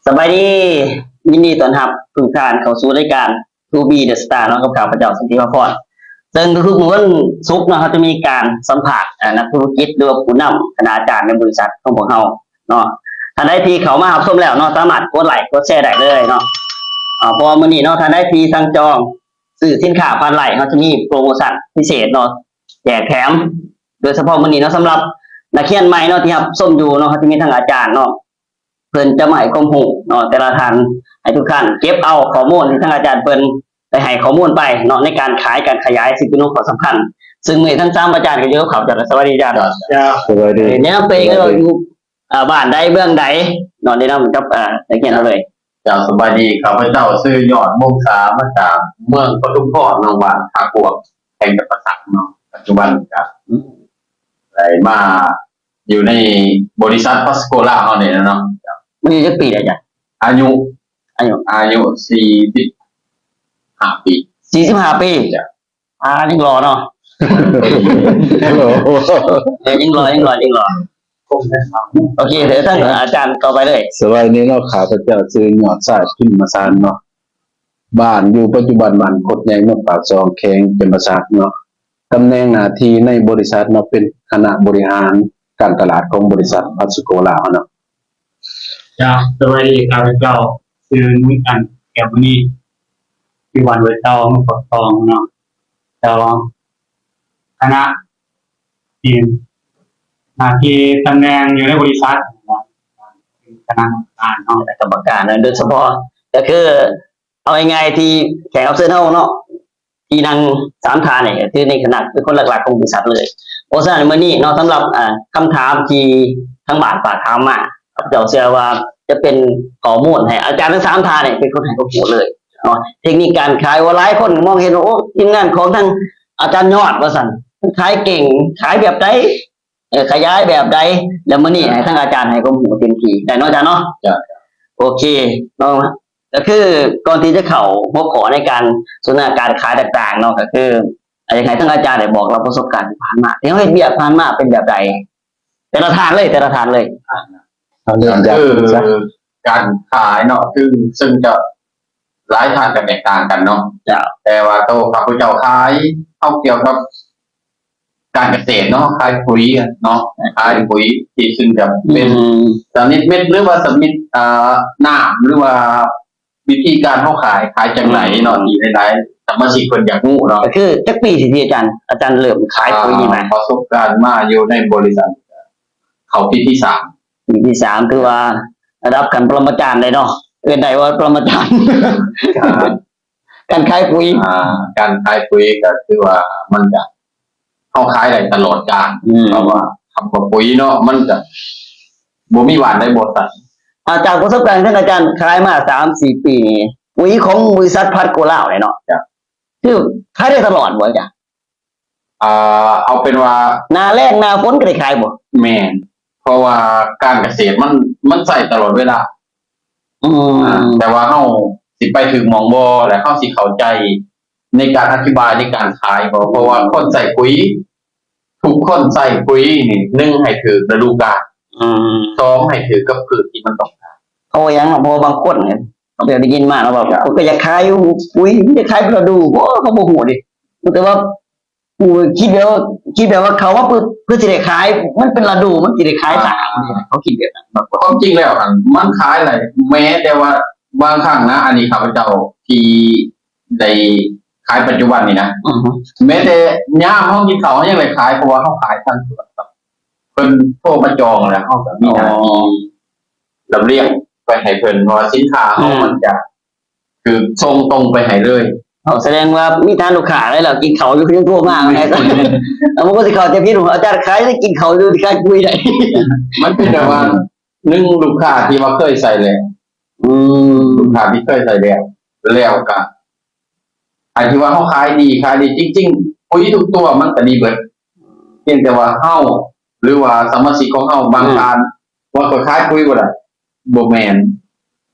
สบายดียินดีต้อนรับทุกท่านเข้าสู่รายการ To Be The Star เนาะกับข้าพเจ้าสันติภพรซึ่งทุกๆวันศุกร์เนาะเขาจะมีการสัมภาษณ์นักธุรกิจหรือว่าผู้นำคณาจารย์ในบริษัทของพวกเราเนาะท่านใดที่เข้ามารับชมแล้วเนาะสามารถกดไลค์กดแชร์ได้เลยเนาะพอมื้อนี้เนาะท่านใดที่สั่งจองซื้อสินค้าผ่านไลน์เขาจะมีโปรโมชั่นพิเศษเนาะแจกแถมโดยเฉพาะมื้อนี้เนาะสำหรับนักเรียนใหม่เนาะที่รับชมอยู่เนาะเขาจะมีทั้งอาจารย์เนาะเพิ่นจะมาให้ความรู้เนาะแต่ละท่านให้ทุกท่านเก็บเอาข้อมูลที่ทางอาจารย์เพิ่นได้ให้ข้อมูลไปเนาะในการขายการขยายสิ่งที่ข้อสำคัญซึ่งมื้อทั้ง3อาจารย์ก็อยู่กับเขาจัดสวัสดีอาจารย์สวัสดีเนี่ยเปก็เราอยู่บ้านใดเบื้องใดเนาะได้นำกับนักเรียนเอาเลยสวัสดีข้าพเจ้าชื่อยอดมงษามาจากเมืองปทุมพรนองหวานทากวกแห่งจังหวัดตากเนาะปัจจุบันครับได้มาอยู่ในบริษัทพัสโกล่าเฮาเนี่ยเนาะมันอยู่จักปีได้จ้ะอายุ45 ปี45 ปียังรอเนาะยังรอโอเคเดี๋ยวท่านอาจารย์ต่อไปเลยสวัสดีเนาะข้าพเจ้าชื่อยอดสายพิมพ์มาซานเนาะบ้านอยู่ปัจจุบันบ้านโคตรใหญ่เมืองปากซองแขงจังหวัดตากเนาะตำแหน่งหน้าที่ในบริษัทเนาะเป็นคณะบริหารการตลาดของบริษัทพัสโกล่าเนาะสวัสดีข้าพเจ้าชื่อนุ้ยอันแก้วมณีที่วันเวทาเมืองปากซองเนาะคณะทีมหน้าที่ตำแหน่งอยู่ในบริษัทคณะกรรมการเนาะ โดยเฉพาะก็คือเอาง่ายๆที่แขกรับเชิญเฮาเนาะที่นั่ง3ท่านเนี่ยคือในคณะเป็นคนหลักๆของบริษัทเลยเพราะฉะนั้นมื้อนี้เนาะสำหรับคำถามที่ทั้งบ้านฝากถามมาเจ้าเชื่อว่าจะเป็นข้อมูลให้อาจารย์ทั้ง3ท่านเนี่ยเป็นคนให้ข้อมูลเลยเนาะเทคนิคการขายว่าหลายคนมองเห็นว่าโอ้ทีมงานของทั้งอาจารย์ยอดว่าซั่นขายเก่งขายแบบใดขยายแบบใดแล้วมื้อนี้ให้ทั้งอาจารย์ให้ข้อมูลเต็มที่ได้เนาะอาจารย์เนาะโอเคเนาะก็คือก่อนที่จะเข้าหัวข้อในการสนทนาการขายต่างๆเนาะก็คืออย่างไรทั้งอาจารย์ได้บอกเราประสบการณ์ที่ผ่านมาที่เขาเฮ็ดเบียกผ่านมาเป็นแบบใดแต่ละทางเลยคือการขายเนาะซึ่งจะหลายทางกันแตกต่างกันเนาะแต่ว่าโตข้าพเจ้าขายเอาเกี่ยวกับการเกษตรเนาะขายปุ๋ยเนาะขายปุ๋ยที่ซึ่งจะเป็นสมิดเม็ดหรือว่าสมิดน้ำหรือว่าวิธีการเข้าขายจังไหนเนาะที่หลายๆสมาชิกคนอยากรู้เนาะก็คือจักปีที่อาจารย์เริ่มขายปุ๋ยนี่มาประสบการณ์มาอยู่ในบริษัทเขาปีที่3คือว่าระดับกันปรมาจารย์เลยเนาะได้ว่าปรมาจารย์การขายปุ๋ยการขายปุ๋ยก็คือว่ามันจะเข้าขายได้ตลอดกาลเพราะว่าทำกับปุ๋ยเนาะมันจะบ่มีหวานได้บ่ตัดจากประสบการณ์ท่านอาจารย์ขายมา 3-4 ปีนี่ปุ๋ยของบริษัทพัสโกล่าเนี่ยเนาะคือขายได้ตลอดบ่จ้ะเอาเป็นว่าหน้าแล้งหน้าฝนก็ได้ขายบ่แม่นเพราะว่าการเกษตรมันใส่ตลอดเวลาแต่ว่าเฮาสิไปถึงมองบ่และเฮาสิเข้าใจในการอธิบายในการขายเพราะว่าคนใส่ปุ๋ยทุกคนใส่ปุ๋ยนี่1ให้ถือฤดูกาล2ให้ถือกับพืชที่มันต้องการเพราะอย่างเพราะบางคนเนี่ยเขาได้ยินมาแล้วแบบเขาก็อยากขายปุ๋ยจะขายฤดูบ่เขาบ่ฮู้ดิแต่ว่ากูคิดแบบว่าเขาว่าเพื่อสิได้ขายมันเป็นฤดูมันสิได้ขายตามเขาคิดแบบนั้นความจริงแล้วมันขายอะไรแม้แต่ว่าบางครั้งนะอันนี้ข้าพเจ้าที่ได้ขายปัจจุบันนี่นะแม้แต่ย่ามห้องกินเขายังได้ขายเพราะว่าเขาขายทันส่วนเพิ่นโทรมาจองแล้วเขาก็มีหน้าที่ลำเลียงไปให้เพิ่นเพราะสินค้าเขามันจะคือส่งตรงไปให้เลยแสดงว่ามีทานลูกค้าได้แล้วกินเขาอยู่เพียงทั่วมากไงมันก็สิเขาจะคิดว่าอาจารย์ขายได้กินเขาอยู่ที่ขายปุ๋ยได้มันเป็นแบบว่า1ลูกค้าที่ว่าเคยใส่แล้วลูกค้าที่เคยใส่แล้วก็ไอ้ที่ว่าเขาขายดีจริงๆปุ๋ยทุกตัวมันก็ดีเบิดเพียงแต่ว่าเฮาหรือว่าสมาชิกของเฮาบางการว่าก็ขายปุ๋ยบ่ได้บ่แม่น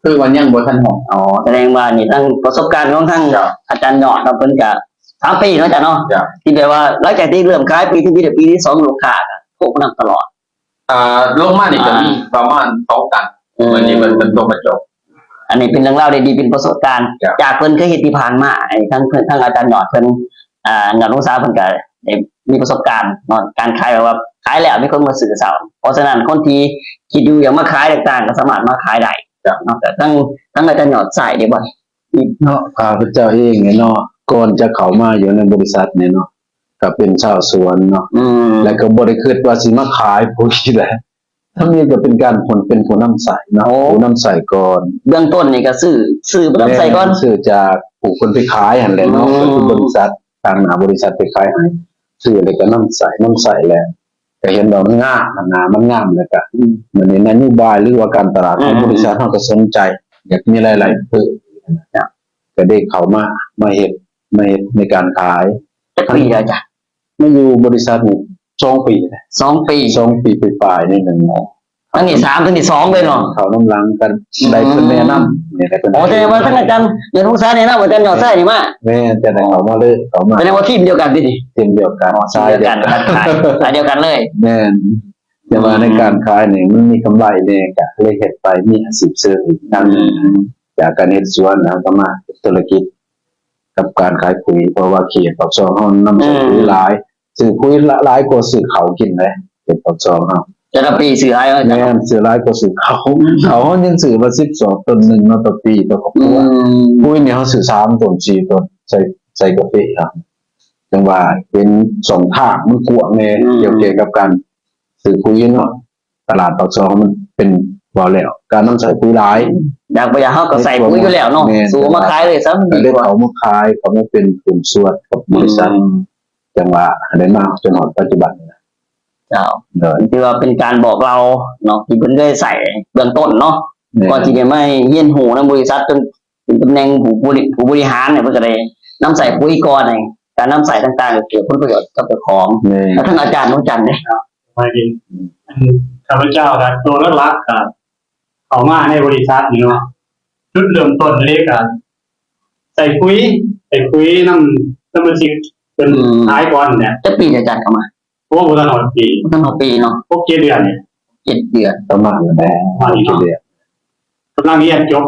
คือวันยังบ่ทันเหาะแสดงว่านี่ทั้งประสบการณ์ของทั้งอาจารย์ยอดเพิ่นก็3 ปีเนาะอาจารย์เนาะที่แบบว่าหลังจากที่เริ่มขายปีที่2ลูกค้าก็โทรมาตลอดลงมานี่ก็มีประมาณ2 ตันวันนี้มันโทรมาจบ อันนี้เป็นเรื่องเล่าวดีๆเป็นประสบการณ์ ครับ จากเพิ่นเคยเฮ็ดที่ผ่านมาไอ้ทั้งอาจารย์หยอดเพิ่นหยอดลงสาเพิ่นก็ได้มีประสบการณ์เนาะการขายแบบว่าขายแล้วมีคนมาซื้อเสาเพราะฉะนั้นคนที่คิดอยู่อยากมาขายต่างๆก็สามารถมาขายได้เนาะแต่ทั้งอาจารย์หยอดใส่ได้บ่อย เนาะข้าพเจ้าเองเนี่ยเนาะก่อนจะเข้ามาอยู่ในบริษัทเนี่ยเนาะก็เป็นชาวสวนเนาะ แล้วก็บ่ได้คิดว่าสิมาขายปุ๋ยแหละถ้ามีก็เป็นการเป็นผู้นำใส่เนาะผู้นำใส่ก่อน เบื้องต้นนี่ก็ซื้อบ่ต้องใส่ก่อน ซื้อจากผู้คนไปขายหั่นแหละเนาะ อืม ก็คือบริษัททางหน้าบริษัทไปขายให้ซื้อแล้วก็นำใส่แล้วก็เห็นว่ามันงามมันงามแล้วก็มันในนโยบายหรือว่าการตลาดของบริษัทเฮาก็สนใจ อยากมีหลายๆก็ได้เข้ามาเฮ็ดในการขาย จักปีแล้วจ้ะ มาอยู่บริษัทนี่2 ปีแล้ว 2 ปี 2 ปีปลายๆนี่นึง ทั้งที่3ทั้งที่2เลยเนาะ เขาน้ำลังกันได้เพิ่นแนะนำเนี่ยได้เพิ่น โอ้แสดงว่าทั้งอาจารย์หยอดลงสาเนี่ยนะอาจารย์หยอดใส่นี่มา แม่นแต่ได้เขามาเลยเขามา แสดงว่าทีมเดียวกันดิ ทีมเดียวกัน ทีมเดียวกันการขายสายเดียวกันเลย แม่นแต่ว่าในการขายนี่มันมีกำไรเนี่ยก็เลยเฮ็ดไปมีอาชีพเสริมอีกทางหนึ่งจากการเฮ็ดสวนนะก็มาธุรกิจกับการขายปุ๋ยเพราะว่าเขตปากซองเฮานำซื้อปุ๋ยหลายซื้อปุ๋ยหลายกว่าซื้อเขากินเลยเขตปากซองเฮา แต่ละปีซื้อให้อาจาร แม่ ย์ นซื้อหลายกว่าซื้อเขายังซื้อมา12ต้น1เนาะต่อปีต่อครอบค อื รัว ม ปุ๋ยเนี่ยเขาสื่อ3 ต้น 4 ต้นใส่กาแฟครับจังว่าเป็น2 ทางมันกว้างแน่เกี่ยวกับการสื่อปุ๋ยเนาะตลาดปากซองมันเป็นบ่แล้วการนำใส่ปุ๋ยหลาย อยากไปอยากเฮาก็ใส่ปุ๋ยอยู่แล้วเนาะสูงมาขายเลยซะมัน ก็ ดี ได้ กว่า เขามาขายเขามาเป็นกลุ่มส่วนกับบริษัทจังว่าได้มาจนถึงปัจจุบัน เจ้า เด้อ ที่ว่าเป็นการบอกเราเนาะที่เพิ่นได้ใส่เบื้องต้นเนาะก่อนที่จะไม่เฮียนหูในบริษัทจนเป็นตำแหน่งผู้บริหารเนี่ยเพิ่นก็ได้นำใส่ปุ๋ยก่อนไงการนำใส่ต่างๆก็เกี่ยวผลประโยชน์กับเจ้าของ แม่ แล้วทั้งอาจารย์น้องจันทร์เนี่ย มาดิข้าพเจ้าครับตัวหลักๆกับเขามาในบริษัทนี่เนาะจุดเริ่มต้นเลยกันใส่ปุ๋ยน้ำมันสิเป็นท้ายก่อนเนี่ย จะปีอาจารย์เข้ามา เพราะว่าบุตรหอดปี ตั้งแต่ปีเนาะ พวก7 เดือนเนี่ย 7 เดือน ประมาณนั้นแหละ มาดีเนาะ เดียว กำลังเรียนจบ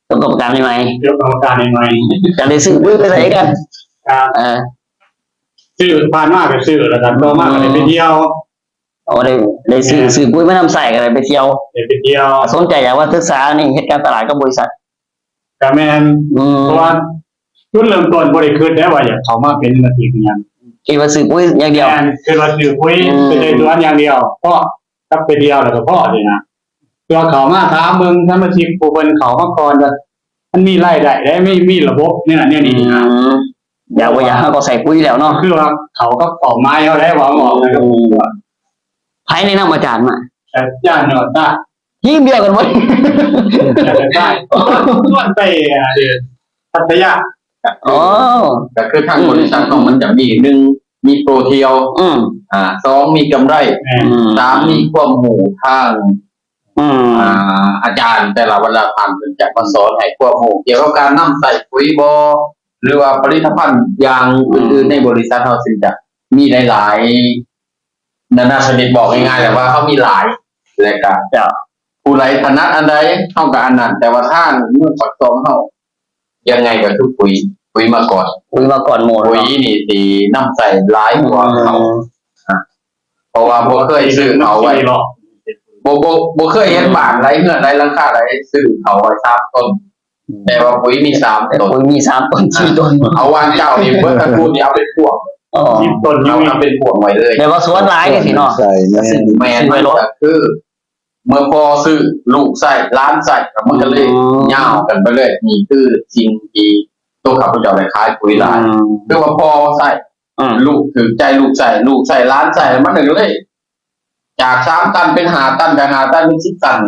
ประสบการณ์ใหม่ เกี่ยวกับกรรมการใหม่ ๆจะได้ซื้อปุ๋ยไปใส่กัน ๆครับซื้อผ่านมากก็ซื้อแล้วกันต่อมากก็ได้ไปเที่ยว โอ้ได้ซื้อปุ๋ยมานำใส่กันเลยไปเที่ยว ได้ไปเที่ยว สนใจอยากว่าศึกษานี่เหตุการณ์ตลาดกับบริษัท กแมน เพราะว่าจุดเริ่มต้นบริคืนได้ว่าอยากเขามาเป็นนาทีเพียง คิดว่าซื้อปุ๋ยอย่างเดียว แมนคือว่าถือคุยเป็นในตัวอย่างเดียวพ่อถ้าไปเดียวแล้วก็พ่อเลยนะตัวเขามาถามมึงถ้ามาชิกผู้คนเขามาก่อนจะมันมีรายได้ได้ไม่มีระบบเนี่ยนี่นะ อยากว่าอยากให้ก็ใส่ปุ๋ยแล้วเนาะ คือว่าเขาก็ออกไม้เขาได้หวังออกนะครับ ไพ่ในน้ำอาจารย์มา แต่ย่านเนาะได้ ทีมเดียวกันหมด ได้ส่วนไปเดือนพัทยา อ๋อ ก็คือทางบริษัทของมันจะมี1มีโปรเทียว 2มีกำไร 3มีความหูทางอาจารย์แต่ละวันละพันเป็นจะมาสอนให้ความหูเกี่ยวกับการนำใส่ปุ๋ยบอหรือว่าผลิตภัณฑ์อย่างอื่นๆในบริษัทเราซึ่งจะมีหลายๆนานาชนิดบอกง่ายๆแต่ว่าเขามีหลายเลยกัน เจ้า ผู้ใดถนัดอันใดเท่ากับอันนั้นแต่ว่าทางเมื่อปักตรงเขายังไงก็คือปุ๋ยมาก่อน ปุ๋ยมาก่อนหมด ปุ๋ยนี่สีน้ำใส่หลายกว่าเขาเพราะว่าบ่เคยซื้อเขาไว้บ่เคยเห็นบ้านไรเงื่อนไรหลังคาไรซื้อเขาไว้3 ต้นแต่ว่าปุ๋ยมี3 ต้น ปุ๋ยมี3 ต้น 4 ต้น เอาวางเจ้านี่เบิ่งตระกูลนี่เอาเป็นพวก อ๋อ 10 ต้น เอา ยัง ทำเป็นพวกไว้เลย แต่ว่าสวนหลายกันสิเนาะ ใส่แม่ แม่นมันก็คือ เมื่อพอซื้อลูกใส่ล้านใส่มันก็เลยยาวกันไปเลยนี่คือสิ่งที่ตัวข้าพเจ้าได้ขายปุ๋ยหลายคือว่าพอใส่ลูกถือใจลูกใส่ล้านใส่มันถึงเลยจาก3 ตันเป็น5 ตันจาก5 ตันเป็น10 ตัน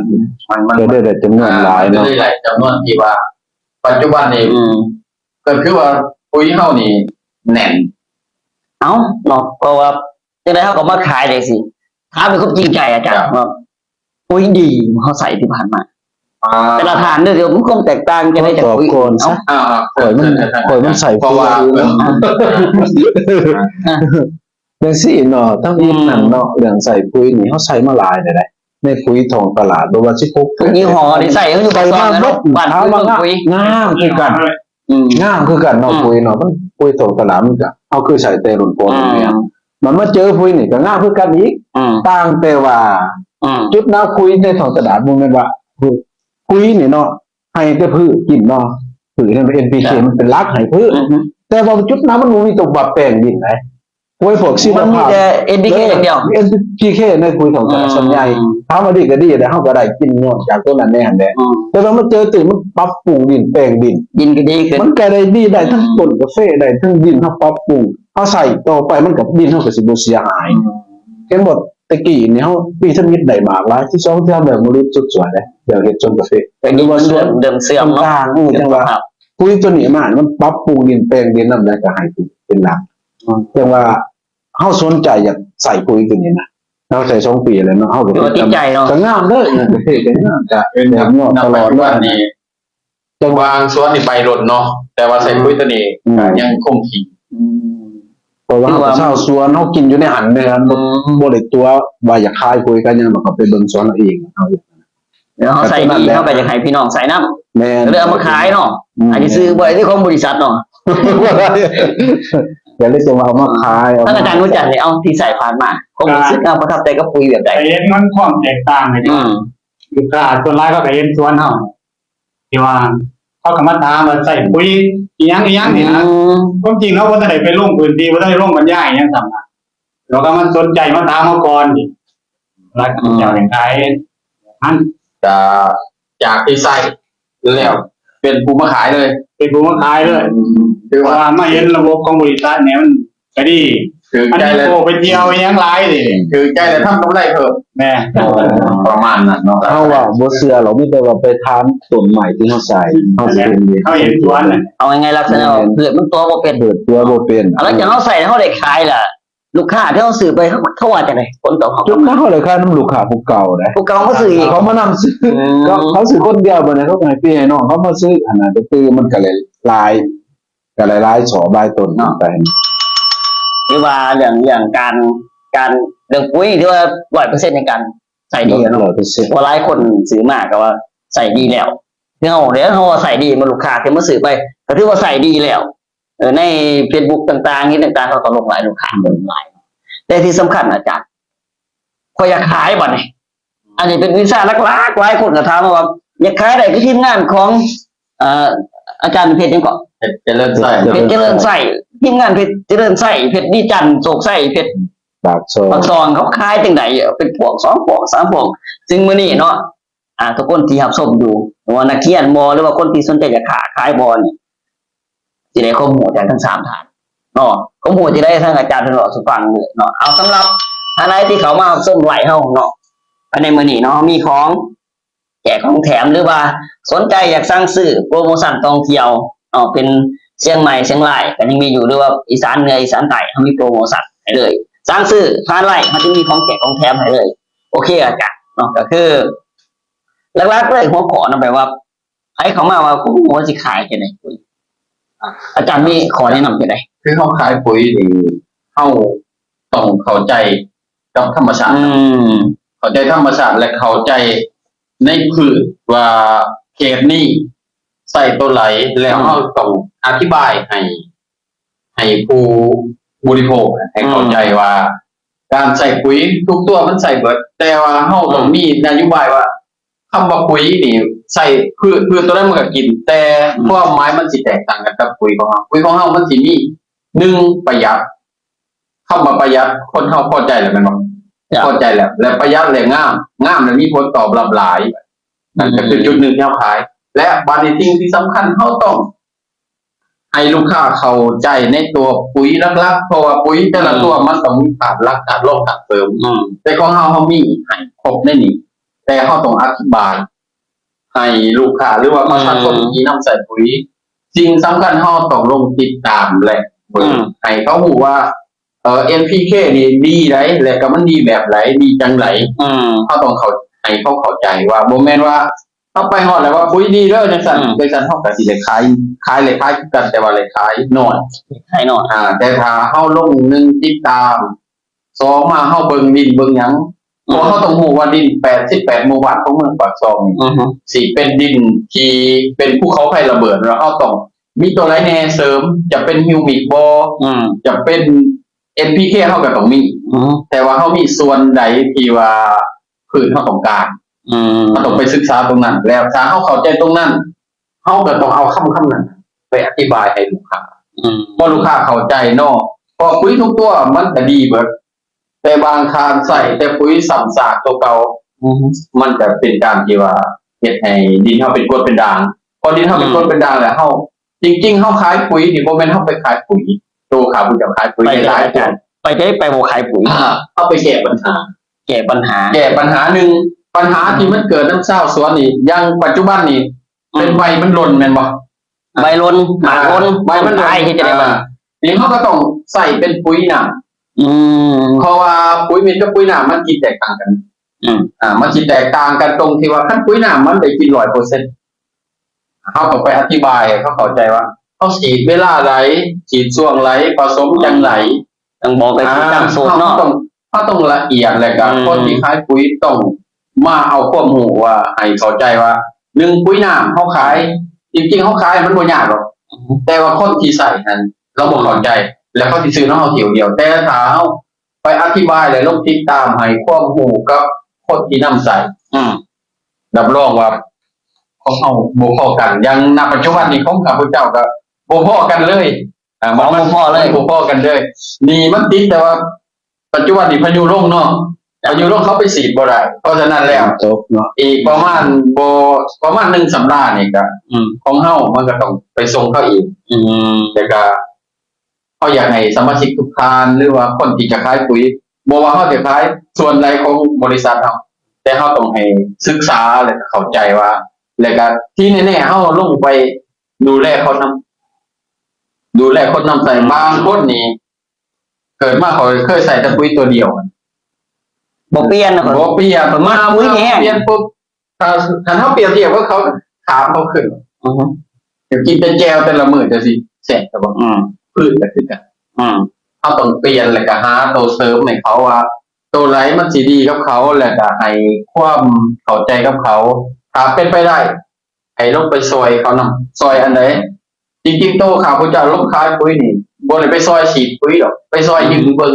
มัน ก็ได้จำนวนหลายเนาะ เลยหลายจำนวนที่ว่า ปัจจุบันนี้ก็คือว่าปุ๋ยเฮานี่แน่น เอ้าเนาะเพราะว่าจังได๋เฮาก็มาขายได้สิถามเป็นความจริงใจอาจารย์ว่าปุ๋ยดีเฮาใส่ที่ผ่านมาแต่ละทานเดี๋ยวมันคงแตกต่างจะได้จากปุ๋ยเอ้า ข่อยมันใส่ เพราะว่า จังซี่เนาะทั้งนี้นั่นเนาะเรื่องใส่ปุ๋ยนี่เฮาใส่มาหลายได้ ในปุ๋ยทองตลาดบ่ว่า16 ทุกยี่ห้อนี่ใส่เขาอยู่ ไป ซอ มาง นะ เบิ เนาะ ด บ้าน ถาม ปุ๋ย ว่า เมืองปุ๋ย งามคือกัน งามคือกันเนาะปุ๋ยเนาะมันปุ๋ยทองตลาดมันก็เอาคือใส่แต่รุ่นก่อนเนี่ยมันมาเจอปุ๋ยนี่ก็งามคือกันอีก ต่างแต่ว่าจุดน้ำปุ๋ยในท้องตลาดมันเป็นว่าปุ๋ยนี่เนาะให้แต่พืชกินเนาะพืชนั่นเป็น NPK มันเป็นรากให้พืชแต่ว่าจุดน้ำมันบ่มีตัวแบบแป้งดินไหนปุ๋ยพวกชีว มันมี ภาพ แต่ NPK อย่างเดียว NPK ในปุ๋ยของตลาดส่วนใหญ่ถามว่าดีก็ดีแต่เฮาก็ได้กินเนาะจากตัวนั้นแน่หั่นแหละแต่ว่ามันเจอตื่นมันปรับปรุงดินแป้งดิน ดินก็ดีขึ้น มันก็ได้ดีได้ทั้งต้นกาแฟได้ทั้งดินเฮาปรับปรุงเอาใส่ต่อไปมันกับดินเฮาก็สิบ่เสียหายเห็นบ่ตะกี้นี่เฮาปีชนิดได้มากหลายที่2เทื่อแบบบ่รู้สุดสวยเลยเดี๋ยวเฮ็ดจนกาแฟ แต่ดินมันเดิมเสื่อมเนาะ ต่างๆจังว่าปุ๋ยตัวนี้มามันปรับปรุงดินแปลงดินนำได้ก็ให้เป็นหลักจังว่าเฮาสนใจอยากใส่ปุ๋ยตัวนี้นะเราใส่2ปีแล้วเนาะเฮาก็ ตัวติดใจเนาะ ก็งามเด้อประเทศก็งามก็ เป็น แบบงอกตลอด วัน นี้ จังว่า บางส่วนนี่ใบหล่นเนาะแต่ว่าใส่ปุ๋ยตัวนี้ยังคงที่ เพราะว่าชาวสวนเฮากินอยู่ในหันเนี่ยบ่ได้ตัวว่าอยากขายปุ๋ยกันยังมันก็ไปเบิ่งสวนเอาเองเอา เดี๋ยวเขาใส่ดีเขาก็จะให้พี่น้องใส่น้ำ แม่น เรือเอามาขายเนาะอันนี้ซื้อบ่อยที่ของบริษัทเนาะ อย่าเลยจะเอามาขาย ท่านอาจารย์รู้จักเนี่ยเอาที่ใส่ผ่านมาผมรู้สึกเอาประทับใจกับปุ๋ยแบบใด แต่เห็นมันความแตกต่างเลยลูกค้าส่วนหลายก็ไปเห็นสวนเฮาที่ว่าเขาก็มาถามว่าใส่ปุ๋ยอีหยังนี่นะความจริงแล้วบ่ได้ไปลงพื้นที่บ่ได้ลงบรรยายหยังซั่นน่ะแล้วก็มันสนใจมาถามเฮาก่อนนี่แล้วก็เจ้าอย่างขายอัน จะจากที่ใส่แล้วเป็นผู้มาขายเลย เป็นผู้มาขายเลย คือ เพราะ ว่า ว่ามาเห็นระบบของบริษัทเนี่ยมันก็ดี คือ อัน ใจ นี้ เลย โไปเที่ยวอีหยังหลายดิ คือใจเลยทำกำไรเพิ่ม แม่ ประมาณนั้นเนาะ เฮาว่าบ่เชื่อหรอกมีแต่ว่าไปถามต้นใหม่ที่เฮาใส่เฮาสิเห็นดี เขาเห็นสวนน่ะ เอาไงลักษณะเผือกมันตัวบ่เป็น เปิดตัวบ่เป็น แล้วจากเขาใส่เขาได้ขายล่ะ ลูกค้าที่เขาซื้อไปเขาว่าจังไดผลตอบรับ จุดนั้นเขาเลยค่าน้ำลูกค้าผู้เก่านะ พวกเขาก็ซื้ออีก เขามานำซื้อเขาซื้อคนเดียวบ่เนี่ยเขาก็ให้พี่ให้น้องเขามาซื้ออันนั้นก็คือมันก็เลยลายก็หลายๆสอบลายต้นไป หรือว่าเรื่องการเรื่องปุ๋ยที่ว่า 100% ในการใส่ดีเนาะ 100% ว่าหลายคนซื้อมากก็ว่าใส่ดีแล้วเดี๋ยวเขาว่าใส่ดีมาลูกค้าที่มาซื้อไปก็ถือว่าใส่ดีแล้วใน Facebook ต่างๆนี่ต่างๆเขาก็ลงหลายลูกค้าเบิ่งหลายแต่ที่สำคัญอาจารย์พออยากขายบ่นี่อันนี้เป็นวิชาลักๆหลายคนก็ถามมาว่าอยากขายได้คือทีมงานของอาจารย์เพชรยังเกาะ เจริญใส่ เพชรเจริญใส่ทีมงานเพชรเจริญใส่เพชรดีจันทร์โศกใส่เพชร ปากซอย บางซองเขาขายจังไดเป็นพวก2พวก3พวกซึ่งมื้อนี้เนาะทุกคนที่รับชมอยู่ว่านักเรียนบ่หรือว่าคนที่สนใจจะขายบ่นี่สิได้ข้อมูลจากทั้ง3ท่านเนาะข้อมูลที่ได้ทางอาจารย์เพิ่นบอกสู่ฟังเลยเนาะเอาสำหรับท่านใดที่เขามารับชมไลฟ์เฮาเนาะภายในมื้อนี้เนาะมีของแจกของแถมหรือว่าสนใจอยากสั่งซื้อโปรโมชั่นท่องเที่ยวเป็นเชียงใหม่เชียงรายก็ยังมีอยู่หรือว่าอีสานเหนืออีสานใต้เฮามีโปรโมชั่นให้เลยสั่งซื้อผ่านไลน์เฮาจะมีของแจกของแถมให้เลย โอเคอาจารย์เนาะก็คือหลักๆเลยหัวข้อนะแบบว่าให้เขามาว่าผมว่าสิขายจังได๋อาจารย์มีขอแนะนำจังได๋ คือเขาขายปุ๋ยนี่เข้าต้องเข้าใจกับธรรมชาติเข้าใจธรรมชาติและเข้าใจในพืชว่าเขตนี้ใส่ตัวไหนแล้วเขาต้องอธิบายให้ผู้บริโภคให้เข้าใจว่า การใส่ปุ๋ยทุกตัวมันใส่เบิดแต่ว่าเขาต้องมีนโยบายว่าคำว่าปุ๋ยนี่ใส่พืชตัวนั้นมันก็กิน แต่ความหมายมันสิแตกต่างกันกับปุ๋ยของเราปุ๋ยของเรามันสิมี1ประหยัดคำว่าประหยัดคนเขาพอใจแล้วแม่นบ่พอใจแล้วและประหยัดและงามแล้วมีผลตอบรับหลายนั่นก็คือจุดหนึ่งที่เขาขาย และบางสิ่งที่สำคัญเขาต้องให้ลูกค้าเข้าใจในตัวปุ๋ยหลักๆเพราะว่าปุ๋ยแต่ละตัวมันต้องมีธาตุหลักธาตุรองธาตุเสริมแต่ของเขามีให้ครบในนี้แต่เขาต้องอธิบายให้ลูกค้าหรือว่าประชาชนที่นำใส่ปุ๋ยสิ่งสำคัญเขาต้องลงติดตามและให้เขารู้ว่าNPK นี่ดีไรและก็มันดีแบบไหนดีจังไรเขาต้องให้เขาเข้าใจว่าบ่แม่นว่าเอาไปฮอดแล้วว่าปุ๋ยดีเด้อจังซั่นโดยซั่นเฮาก็สิได้ขายเลยขายคือกันแต่ว่าเลยขายน้อย ให้หน่อย แต่ถ้าเฮาลง1ติดตาม2มาเฮาเบิ่งดินเบิ่งหยัง เพราะเขาต้องรู้ว่าดิน88หมู่บ้านของเมืองปากซองนี่สิเป็นดินที่เป็นภูเขาไฟระเบิดแล้วเขาต้องมีตัวไรแน่เสริมจะเป็นฮิวมิกบ่จะเป็น NPK เฮาก็ต้องมีแต่ว่าเขามีส่วนใดที่ว่าพืชเขาต้องการเขาต้องไปศึกษาตรงนั้น แล้วถ้าเขาเข้าใจตรงนั้นเขาก็ต้องเอาคำนั้นไปอธิบายให้ลูกค้าเพราะลูกค้าเข้าใจเนาะพอปุ๋ยทุกตัวมันก็ดีเบิดแต่บางทานใส่แต่ปุ๋ยซ้ำซากตัวเก่ามันก็เป็นการที่ว่าเฮ็ดให้ดินเฮาเป็นกรดเป็นด่างพอดินเฮาเป็นกรดเป็นด่างแล้วเฮาจริงๆเฮาขายปุ๋ยนี่บ่แม่นเฮาไปขายปุ๋ยโตขาผู้จะขายปุ๋ยหลายตัวไปได้ไปบ่ขายปุ๋ยเอาไปแก้ปัญหาหนึ่งปัญหาที่มันเกิดน้ำเศร้าสวนนี่ยังปัจจุบันนี่เป็นใบมันหล่นแม่นบ่ใบหล่นหมากหล่นใบมันตายที่จะได้บ่นี่เฮาก็ต้องใส่เป็นปุ๋ยน้ำเพราะว่าปุ๋ยเม็ดกับปุ๋ยน้ำมันกินแตกต่างกันมันสิแตกต่างกันตรงที่ว่าคันปุ๋ยน้ำมันได้กิน 100% เฮาก็ไปอธิบายให้เขาเข้าใจว่าเฮาฉีดเวลาไหนฉีดช่วงไหนผสมจังไหนต้องบอกไปตามสูตรเนาะเขาต้องละเอียดเลยครับคนที่ขายปุ๋ยต้องมาเอาความรู้ว่าให้เข้าใจว่า1ปุ๋ยน้ำเขาขายจริงๆเขาขายมันบ่ยากหรอกแต่ว่าคนที่ใส่นั้นเราบ่เข้าใจแล้วเขาสิซื้อน้ำเฮาเที่ยวเดียวแต่ถ้าเฮาไปอธิบายและลงติดตามให้ความรู้กับคนที่นำใส่รับรองว่าของเฮาบ่พอกันอย่างณปัจจุบันนี้ของข้าพเจ้าก็บ่พอกันเลยมันบ่พอเลยบ่พอกันเลยนี่มันติดแต่ว่าปัจจุบันนี้พายุลงเนาะพายุลงเขาไปฉีดบ่ได้เพราะฉะนั้นแล้วจบเนาะอีกประมาณ1สัปดาห์นี่ก็ของเฮามันก็ต้องไปส่งเขาอีกแต่ก็เขาอยากให้สมาชิกทุกท่านหรือว่าคนที่จะขายปุ๋ยบ่ว่าเขาจะขายส่วนใดของบริษัทเฮาแต่เฮาต้องให้ศึกษาและเข้าใจว่าแล้วก็ที่แน่ๆเฮาลงไปดูแลคนนำใส่บางคนนี่เกิดมาเขาเคยใส่แต่ปุ๋ยตัวเดียวบ่เปลี่ยนบ่เปลี่ยนมาปุ๋ยแห้งเปลี่ยนปุ๊บถ้าเฮาเปรียบเทียบว่าเขาถามเขาขึ้นเดี๋ยวกินเป็นแจวแต่ละมื้อจะสิแซ่บแต่บ่พืชก็คือกันเฮาต้องเปลี่ยนแล้วก็หาตัวเสริมให้เขาว่าตัวไหนมันสิดีกับเขาแล้วก็ให้ความเข้าใจกับเขาถ้าเป็นไปได้ให้ลงไปซอยเขานำซอยอันไหนจริงๆโตข้าวผู้เจ้าลงขายปุ๋ยนี่บ่ได้ไปซอยฉีดปุ๋ยหรอกไปซอยยืนเบิ่ง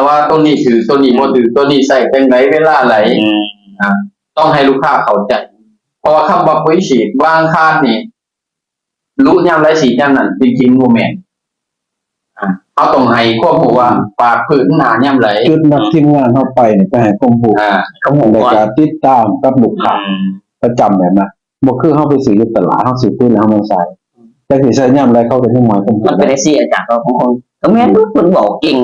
ว่าตัวนี้ถือตัวนี้บ่ถือตัวนี้ใส่จังไดเวลาไหนต้องให้ลูกค้าเข้าใจเพราะว่าคำว่าปุ๋ยฉีดวางคาดนี่รู้ยามไรฉีดยามนั้นจริงๆบ่แม่นเขาต้องให้ความรู้ว่าปากพืชหน้ายามไหลจุดนักทีมงานเฮาไปนี่ไปให้ความรู้ในการติดตามกับลูกค้าประจำแบบนั้นบ่คือเฮาไปซื้ออยู่ตลาดเฮาซื้อปุ๋ยแล้วเฮามาใส่แต่สิใช้ยามไรเขาก็สิหมายมันเป็นได้สิอาจารย์ว่าของก็แม่นเพิ่นบอกเก่ง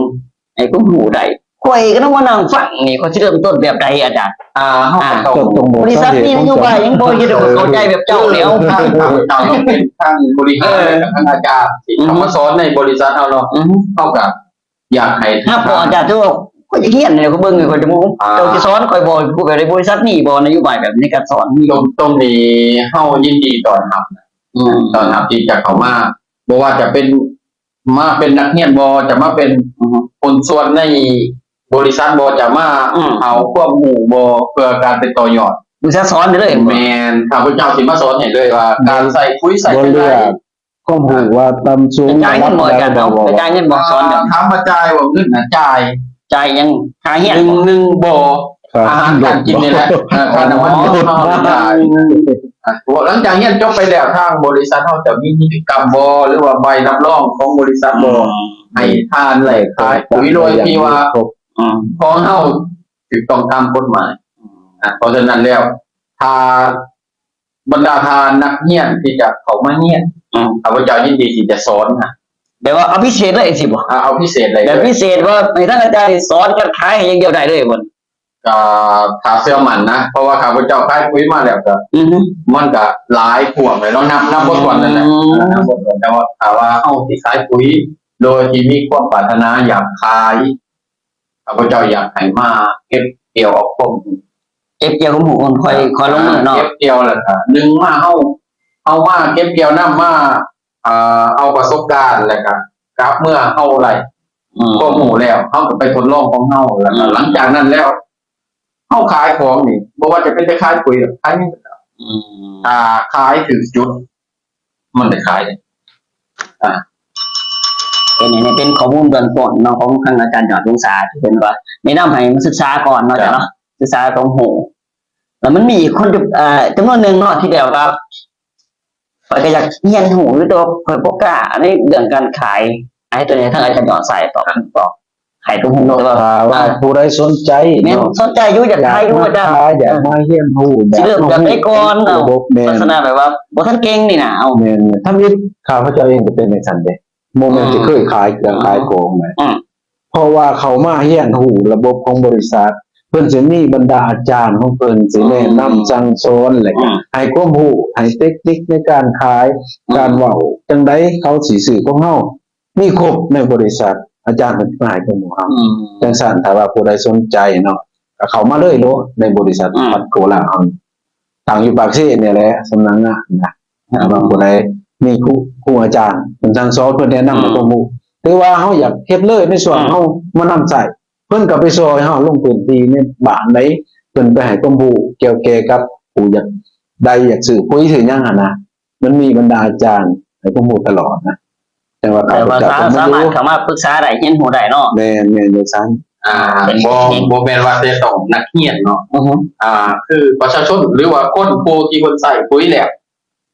ไอ้ความรู้ได้ข่อยก็ต้องมานั่งฟังนี่เขาสิเริ่มต้นแบบใดอาจารย์เฮาก็ต้องบริษัทนี้นโยบายยังบ่ได้เข้าใจแบบเจ้าแล้วเจ้าต้องเป็นทางบริหารกับทางอาจารย์ที่เขามาสอนในบริษัทเฮาเนาะเฮาก็อยากให้ถ้าพออาจารย์ว่าข่อยจะเรียนเนี่ยเขาเบิ่งข่อยจะบ่เจ้าสิสอนข่อยบ่กูแบบในบริษัทนี้บ่นโยบายแบบนี้การสอนตรงนี้เฮายินดีต้อนรับตอนที่จะเข้ามาบ่ว่าจะเป็นมาเป็นนักเรียนบ่จะมาเป็นคนส่วนในบริษัทบ่จะมาเอาความรู้บ่เพื่อการเป็นต่อยอดบริษัทสอนได้เลยแม่นข้าพเจ้าสิมาสอนให้เลยว่าการใส่ปุ๋ยใส่จังได๋ความรู้ว่าต่ำสูงจ่ายเงินบ่กันเอาจ่ายเงินบ่สอนกันถามว่าจ่ายบ่เงินน่ะจ่ายยังค่าเรียน1บ่อาหารการกินนี่แหละค่าน้ำมันเฮาจ่ายหลังจากเรียนจบไปแล้วทางบริษัทเฮาจะมีกิจกรรมบ่หรือว่าใบรับรองของบริษัทบ่ให้ทานแหล่ขายปุ๋ยโดยที่ว่าของเฮาถูกต้องตามกฎหมายเพราะฉะนั้นแล้วถ้าบรรดาทานนักเรียนที่จะเข้ามาเรียนข้าพเจ้ายินดีที่จะสอนแต่ว่าเอาพิเศษเลยสิบ่เอาพิเศษเลยแบบพิเศษว่าให้ท่านอาจารย์สอนกันขายให้อย่างเดียวได้เลยบ่ถ้าเสื้อมันนะเพราะว่าข้าพเจ้าขายปุ๋ยมาแล้วก็มันก็หลายพวงเลยเนาะนับบ่ถ้วนนั่นแหละนับบ่ถ้วนแต่ว่าถ้าว่าเฮาสิขายปุ๋ยโดยที่มีความปรารถนาอยากขายข้าพเจ้าอยากให้มาเก็บเกี่ยวออกผมเก็บเกี่ยวของผมค่อยลงมือเนาะเก็บเกี่ยวแหละครับ1มาเฮามาเก็บเกี่ยวนำมาเอาประสบการณ์แล้วก็กลับเมื่อเฮาไหล ก็หมู่แล้วเขาก็ไปทดลองของเขาแล้วก็หลังจากนั้นแล้วเขาขายของนี่บอกว่าจะเป็นแต่ขายปุ๋ยหรอกขายนี่ขายถึงจุด มันจะขายเลย เป็นข้อมูลเบื้องต้นเนาะของทางอาจารย์ยอดวงศาที่เป็นว่าแนะนำให้มาศึกษาก่อนเนาะจ้ะเนาะศึกษาตรงหูแล้วมันมีคนจำนวนหนึ่งเนาะที่แบบว่าข้อยก็อยากเรียนหูหรือตัวข้อยบ่กล้าในเรื่องการขายให้ตัวนี้ทางอาจารย์ยอดใส่ต่อขายตรงหูแต่ว่า ว่าผู้ใดสนใจ แม่น เนาะ สนใจอยู่อยากขายอยู่ มา จ้ะ ขายอยากมาเฮียนฮู้ สิเริ่มจากไหนก่อนเอา ระบบแม่น ลักษณะแบบว่าบ่ทันเก่งนี่นะเอา แม่นถ้ามีข้าพเจ้าเองก็เป็นในสันเด้โมเมนต์ที่เคยขายเครื่องขายของแหม อืม เพราะว่าเขามาเฮียนฮู้ระบบของบริษัท เพิ่นสิมีบรรดาอาจารย์ของเพิ่นสิแนะนำสั่งสอนแหละให้ความรู้ให้เทคนิคในการขายการเว้าจังได๋เขาสิซื้อของเฮามีครบในบริษัท อาจารย์เพิ่นก็ให้ความรู้เฮาจังซั่นถ้าว่าผู้ใดสนใจเนาะก็เข้ามาเลยโลดในบริษัทพัดโกลาเฮาตั้งอยู่ปากเซ่เนี่ยแหละสำนักงานนะถ้าว่าผู้ใดมีครูอาจารย์เพิ่นสั่งสอนเพิ่นแนะนำให้ความรู้หรือว่าเฮาอยากเฮ็ดเลยในส่วนเฮามานำใส่เพิ่นก็ไปซอยเฮาลงพื้นที่ในบ้านใดเพิ่นไปให้ความรู้เกี่ยวแก่กับผู้อยากได้อยากซื้อปุ๋ยซื้อหยังหั่นนะมันมีบรรดาอาจารย์ให้ความรู้ตลอดนะแต่ว่า แต่ว่าสามารถเข้ามาปรึกษาได้เรียนหูได้เนาะ แม่นจังซั่น บ่แม่นว่าจะต้องนักเรียนเนาะ คือประชาชนหรือว่าคนผู้ที่คนใส่ปุ๋ยแล้ว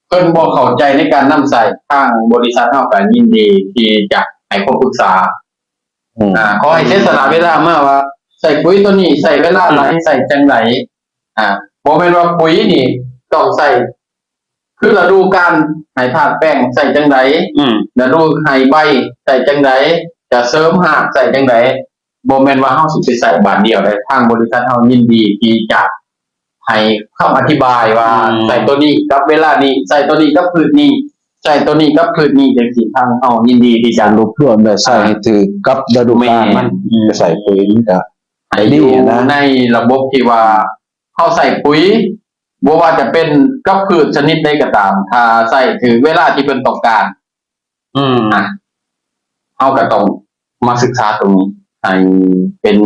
เพิ่นบ่เข้าใจในการนำใส่ทางบริษัทเฮาก็ยินดีที่จะให้คำปรึกษาขอให้เสียสละเวลามาว่าใส่ปุ๋ยตัวนี้ใส่เวลาไหนใส่จังไหนบ่แม่นว่าปุ๋ยนี่ต้องใส่คือฤดูกาลให้ธาตุแป้งใส่จังไดฤดูให้ใบใส่จังไดจะเสริมรากใส่จังไดบ่แม่นว่าเฮาสิไปใส่บาทเดียวได้ทางบริษัทเฮายินดีที่จะให้คำอธิบายว่าใส่ตัวนี้กับเวลานี้ใส่ตัวนี้กับพืชนี้ใส่ตัวนี้กับพืชนี้จังซี่ทางเฮายินดีที่จะ รวบรวมได้ใส่ให้ถือกับฤดูกาลมันจะใส่ปุ๋ยมันก็ ให้อยู่ในระบบที่ว่าเฮาใส่ปุ๋ยบ่ว่าจะเป็นกับพืชชนิดใดก็ตามถ้าใส่ถึงเวลาที่เพิ่นต้องการเฮาก็ต้องมาศึกษาตรงนี้ให้เป็น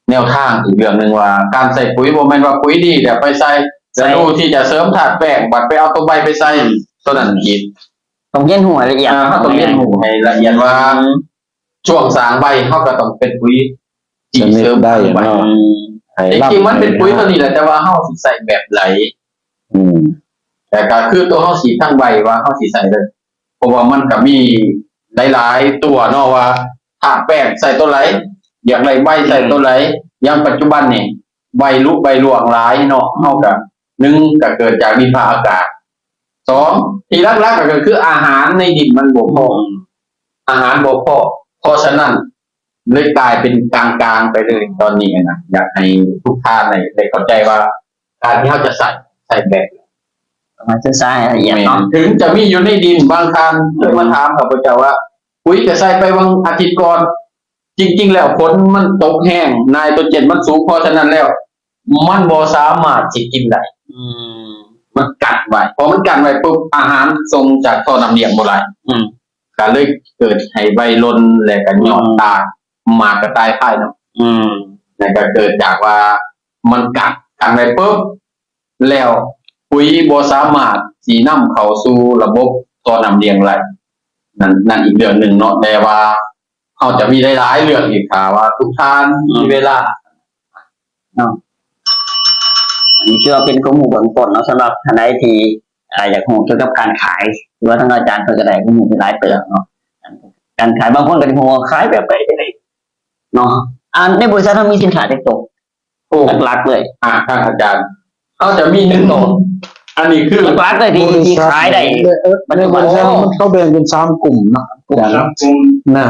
แนวทางอีกเรื่องหนึ่งว่าการใส่ปุ๋ยบ่แม่นว่าปุ๋ยดีแต่ไปใส่จะดูที่จะเสริมธาตุแป้งบัดไปเอาตัวใบไปใส่ตัวนั้นผิด ต้องเรียนหูละเอียด เฮาต้องเรียนรู้ให้ละเอียดว่าช่วงสร้างใบเฮาก็ต้องเป็นปุ๋ยที่เสริมได้ใบจริงๆมันเป็นปุ๋ยตัวนี้แหละแต่ว่าเฮาสิใส่แบบไหนแต่ก็คือตัวเฮาสิทั้งใบว่าเฮาสิใส่เลยเพราะว่ามันก็มีหลายๆตัวเนาะว่าธาตุแป้งใส่ตัวไหนอย่างไรใบใส่ตัวไหนอย่างปัจจุบันนี่ใบลุกใบหลวงหลายเนาะเฮาก็1ก็เกิดจากดินฟ้าอากาศ2ที่หลักๆก็คืออาหารในดินมันบ่พออาหารบ่พอเพราะฉะนั้นเลยกลายเป็นกลางๆไปเลยตอนนี้นะอยากให้ทุกท่านได้เข้าใจว่าการที่เฮาจะใส่แบบ มาศึกษาให้ละเอียดเนาะ ถึงจะมีอยู่ในดินบางท่านเคยมาถามข้าพเจ้าว่าปุ๋ยจะใส่ไปวันอาทิตย์ก่อนจริงๆแล้วฝนมันตกแห้งไนโตรเจนมันสูงเพราะฉะนั้นแล้วมันบ่สามารถสิกินได้มันกัดไว้พอมันกัดไว้ปุ๊บอาหารส่งจากท่อน้ำเลี้ยงบ่ไหลก็เลยเกิดให้ใบลนและก็ยอดตายหมากก็ตายภายเนาะนั่นก็เกิดจากว่ามันกัดไว้ปุ๊บแล้วปุ๋ยบ่สามารถสินำเข้าสู่ระบบท่อน้ำเลี้ยงไหลนั่นอีกเรื่องหนึ่งเนาะแต่ว่าเขาจะมีหลายๆเรื่องอีกค่ะว่าทุกท่านมีเวลา อันนี้คือเป็นข้อมูลเบื้องต้นเนาะสำหรับท่านใดที่อยากรู้เกี่ยวกับการขายหรือว่าทางอาจารย์เพิ่นก็ได้ข้อมูลหลายเตือนเนาะการขายบางคนก็สิฮู้ว่าขายแบบใดจังได๋เนาะในบริษัทเรามีสินค้าจักตัวหลักๆเลย ท่านอาจารย์เขาจะมี1ตัวอันนี้คือ หลักๆเลยที่ขายได้ ในบริษัทมันเขาแบ่งเป็น3กลุ่มเนาะ กลุ่ม นะ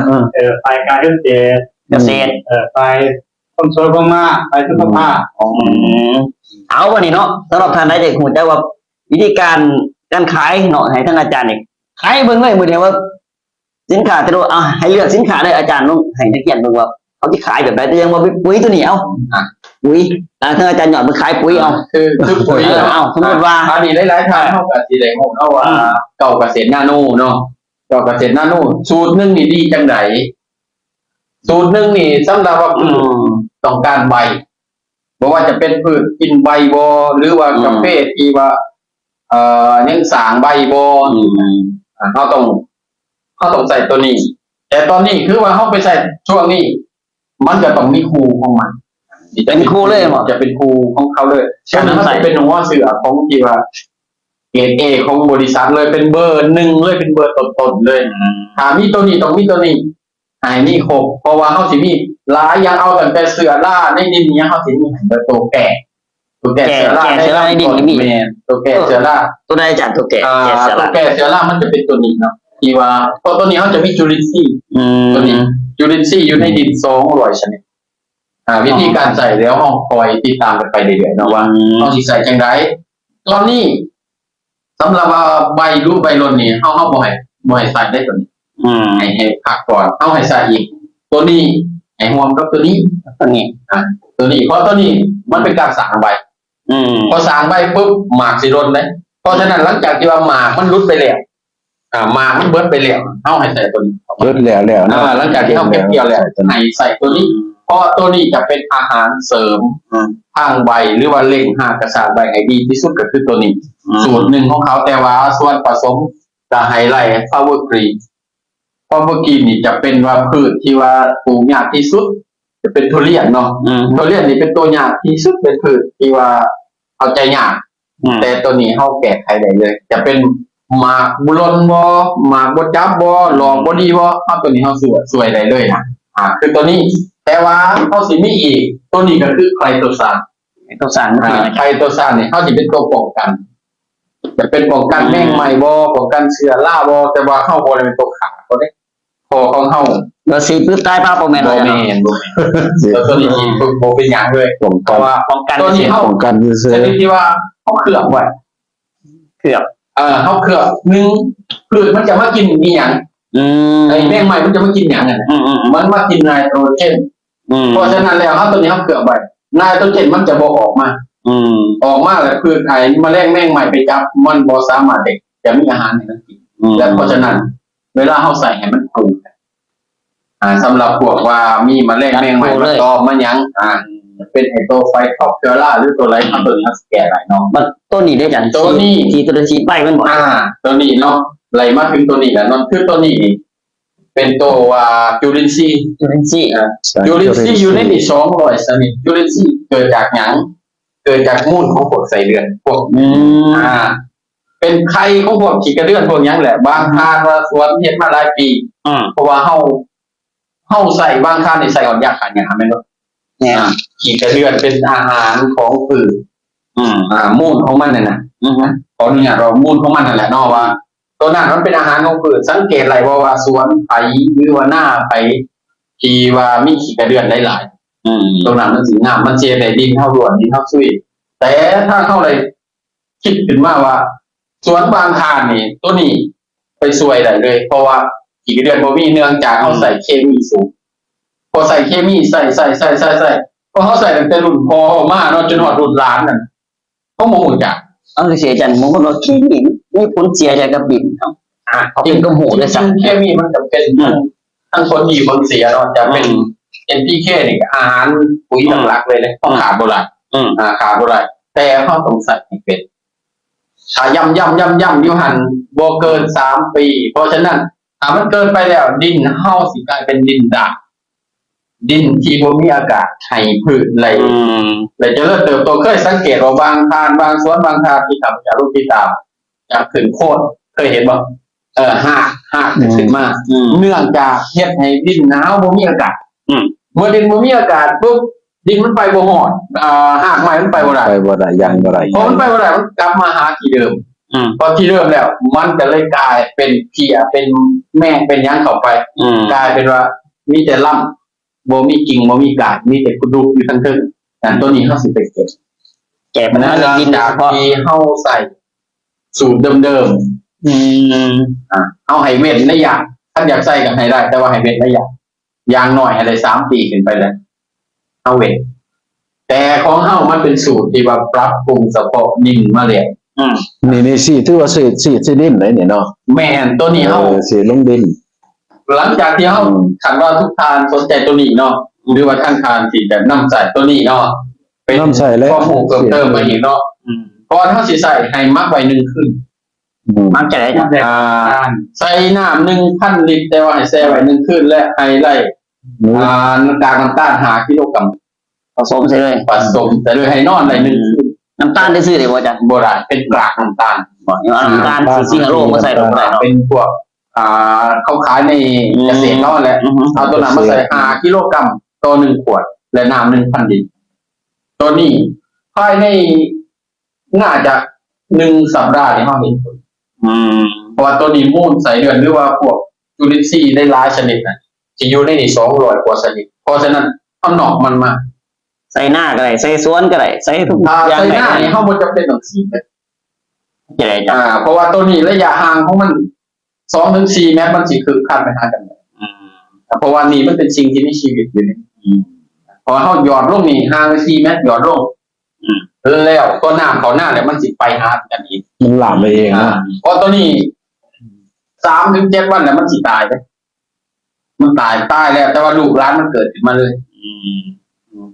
ฝ่ายการเกษตร ฝ่ายคนสวยพม่าฝ่ายสุขภาพ เอาวันนี้เนาะสำหรับท่านใดที่ฮู้จักว่าวิธีการขายเนาะให้ท่านอาจารย์นี่ขายเบิ่งเลยมื้อนี้ว่าสินค้าที่เราให้เลือกสินค้าได้อาจารย์ลงให้นักเรียนเบิ่งว่าเขาสิขายแบบใดแต่ยังว่าปุ๋ยตัวนี้ปุ๋ยท่านอาจารย์ยอดมันขายปุ๋ยคือปุ๋ยสมมุติว่าอันนี้หลายๆท่านเฮาก็สิได้ฮู้เนาะว่าเก่าเกษตรนาโนเนาะเก่าเกษตรนาโนสูตรนึงนี่ดีจังได สูตรหนึ่งนี่สำหรับว่าพืชต้องการใบบอกว่าจะเป็นพืชกินใบบอหรือว่ากาแฟที่ว่ายังสางใบบอเขาต้องใส่ตัวนี้ แต่ตอนนี้คือว่าเขาไปใส่ช่วงนี้ มันจะต้องมีครูของมัน เป็นครูเลยเหรอ จะเป็นครูของเขาเลยฉะนั้นมันจะเป็นหัวเสือของที่ว่าเกรดเอของบริษัทเลยเป็นเบอร์หนึ่งเลยเป็นเบอร์ต้นๆเลยถ้ามีตัวนี้ต้องมีตัวนี้หายนี่ครบเพราะว่าเขาสิมีหลายอย่างเอาแต่เสือล่าในดินนี้เขาสิมีตัวแก่เสือล่าในดินนี้มีตัวแก่เสือล่า ตัวใดจากตัวแก่ ตัวแก่เสือล่ามันจะเป็นตัวนี้เนาะที่ว่าเพราะตัวนี้เขาจะมีจุลินทรีย์ตัวนี้จุลินทรีย์อยู่ในดิน200ชนิดวิธีการใส่แล้วห้องคอยติดตามกันไปเรื่อยๆเนาะว่าต้องใส่จังไรตอนนี้สำหรับใบรูปใบลนนี่เขาบ่ให้ใส่ได้ตัวนี้ให้พักก่อนเขาให้ใส่อีกตัวนี้ให้รวมกับตัวนี้ตัวนี้เพราะตัวนี้มันเป็นการสางใบพอสางใบปุ๊บหมากสิลนเลยเพราะฉะนั้นหลังจากที่ว่าหมากมันรุดไปแล้วหมากมันเบิดไปแล้วเขาให้ใส่ตัวนี้เบิดแล้วนะ หลังจากที่เขาเก็บเกี่ยวแล้วให้ใส่ตัวนี้เพราะตัวนี้จะเป็นอาหารเสริมทางใบหรือว่าเล่งหากระสานใบให้ดีที่สุดก็คือตัวนี้สูตรหนึ่งของเขาแต่ว่าส่วนผสมจะไฮไลท์พาวเวอร์กรีนนี่จะเป็นว่าพืชที่ว่าปลูกยากที่สุดจะเป็นทุเรียนเนาะทุเรียนนี่เป็นตัวยากที่สุดเป็นพืชที่ว่าเอาใจยากแต่ตัวนี้เขาแก้ไขได้เลยจะเป็นหมากบุรนบอหมากบดจับบอหลอกบอดีบอเขาตัวนี้เขาสวยได้เลยนะคือตัวนี้แต่ว่าเขาสิมีอีกตัวนี้ก็คือไคโตซานไคโตซานเนี่ยเขาสิเป็นตัวป้องกันจะเป็นป้องกันแมงไหม้บ่ป้องกันเชื้อราบ่แต่ว่าเข้าบ่ได้เป็นตัวขาตัวนี้คอของเฮาแล้วสิปึ๊บตายป้าบ่แม่นบ่ตัวนี้บ่เป็นหยังเลยเพราะว่าป้องกันตัวนี้เฮาป้องกันซื่อๆที่ว่าเฮาเคลือบไว้เฮาเคลือบนึงพืชมันจะมากินอีหยังไอ้แมงไหม้มันจะมากินอย่างนั้นมันมากินไนโตรเจนเพราะฉะนั้นแล้วครับตัวนี้ครับเกลือใบไนโตรเจนมันจะบอกออกมาแล้วคือไอ้แมลงแมงไหม้ไปจับมันบอสามารถเด็กจะมีอาหารให้มันกินและเพราะฉะนั้นเวลาเขาใส่ให้มันปรุงสำหรับพวกว่ามีแมลงแมงไหม้มาตอมมันยังเป็นไอตัวไฟท็อปเชื้อราหรือตัวอะไรมันตัวนี้แก่หลายเนาะมันตัวนี้ได้จังตัวนี้ที่ตัวชี้ไปมันบอกตัวนี้เนาะไหลมาถึงตัวนี้แหละนนคือตัวนี้เป็นตัวจุลินทรีย์อยู่ในนี่200ชนิดจุลินทรีย์เกิดจากหยังเกิดจากมูลของพวกไส้เดือนพวกเป็นไข่ของพวกขี้กระเดือนพวกหยังแหละบางทานว่าสวนเฮ็ดมาหลายปีเพราะว่าเฮาใส่บางทานนี่ใส่ก่อนยาขาดหยังแม่นบ่ขี้กระเดือนเป็นอาหารของพืชมูลของมันน่ะขออนุญาตเรามูลของมันนั่นแหละเนาะว่าตัวนั้นมันเป็นอาหารของพืชสังเกตไรว่าสวนไผ่หรือว่าหน้าไผ่ที่ว่ามีขี้กระเดือนหลายตรงนั้นมันสีงามมันเจในดินเท่าด่วนดินเท่าซุยแต่ถ้าเข้าเลยคิดขึ้นมาว่าสวนบางคานนี่ตัวนี้ไปซวยได้เลยเพราะว่าขี้กระเดือนบ่มีเนื่องจากเขาใส่เคมีสูงพอใส่เคมีใส่พอเขาใส่ตั้งแต่รุ่นพ่อมาเนาะจนหอดรุ่นหลานนั่นเขาโมโหจักเสียจันผมก็บอกเคมีมีผลเสียใจกับบินเขาเป็นกระหูเลยสั่งเคมีมันจะเป็นทั้งคนดีคนเสียเนาะจะเป็น NPK นี่อาหารปุ๋ยหลักๆเลยต้องขาดบ่ได้ขาดบ่ได้แต่เขาต้องใส่เป็นย่ำอยู่หันบ่เกิน3 ปีเพราะฉะนั้นถ้ามันเกินไปแล้วดินเฮาสิกลายเป็นดินด่างดินที่บ่มีอากาศให้พืชไหลจะเริ่มเติบโตเคยสังเกตว่าบางทานบางสวนบางทานที่ทำจากลูกที่ตามจากขึ้นโค่นเคยเห็นบ่หากขึ้นมาเนื่องจากเฮ็ดให้ดินหนาวบ่มีอากาศเมื่อดินบ่มีอากาศปุ๊บดินมันไปบ่ฮอดหากใหม่มันไปบ่ได้ยังบ่ได้พอมันไปบ่ได้มันกลับมาหาที่เดิมพอที่เดิมแล้วมันก็เลยกลายเป็นเพียเป็นแม่เป็นหยังเข้าไปกลายเป็นว่ามีแต่ลำบ่มีกิ่งบ่มีกาบมีแต่กระดูกอยู่ทั้งทึ่งแต่ตัวนี้เฮาสิไปเก็บมันจะกินจากที่เฮาใส่สูตรเดิมเอาให้เว้นระยะท่านอยากใส่ก็ให้ได้แต่ว่าให้เว้นระยะอย่างน้อยให้ได้3 ปีขึ้นไปเลยเอาเว้นแต่ของเฮามันเป็นสูตรที่ว่าปรับปรุงเฉพาะดินมาแล้วนี่สิถือว่าสิดินเลยเนี่ยเนาะแม่นตัวนี้เฮาสิลงดิน หลังจากที่เขาขันว่าทุกทานสนใจตัวนี้เนาะหรือว่าทางทานที่แบบนำใส่ตัวนี้เนาะเป็น น้ำใส่แล้ว ข้อมูลเพิ่มเติมมาอีกเนาะก่อนเขาสิใส่ให้มักไว้1 คืน มักจะได้จ้ะ ใส่น้ำ1,000 ลิตรแต่ว่าให้แช่ไว้1 คืนและให้ไล่กากน้ำตาล5 กิโลกรัม ผสมใส่เลย ผสมแต่เลยให้นอนได้1 คืน น้ำตาลได้ซื้อได้บ่จ้ะ โบราณเป็นกากน้ำตาล เอาน้ำตาล4 กิโลมาใส่ลงไปเนาะ เป็นพวกเขาขายในเกษตรเนาะแหละเอาตัวนั้นมาใส่5 กิโลกรัมต่อ1 ขวดและน้ำ1,000 ลิตรตัวนี้ภายในน่าจะ1 สัปดาห์ที่เขาเห็นผลเพราะว่าตัวนี้มูลใส่เดือนหรือว่าพวกจุลินทรีย์ได้หลายชนิดนะจะอยู่ในนี่200 กว่าชนิดเพราะฉะนั้นเอาหนอกมันมา ใส่หน้าก็ได้ใส่สวนก็ได้ใส่ทุกอย่าง ใส่ห ได้ น้านี่เขาบ่จำเป็นต้องฉีดเลย จะได้จ้ะ เพราะว่าตัวนี้ระยะห่างของมัน2 ถึง 4 เมตรมันสิคือคันไปหากันเลยเพราะว่านี่มันเป็นสิ่งที่มีชีวิตอยู่นี่เพราะว่าเขาหยอดลงนี่ห่างไป4 เมตรหยอดลงแล้วตัวน้ำเขาหน้าเนี่ยมันสิไปหากันอีก มันหลามไปเองนะ เพราะตัวนี้3 ถึง 7 วันเนี่ยมันสิตายไปมันตายแล้ว แต่ว่าลูกหลานมันเกิดขึ้นมาเลย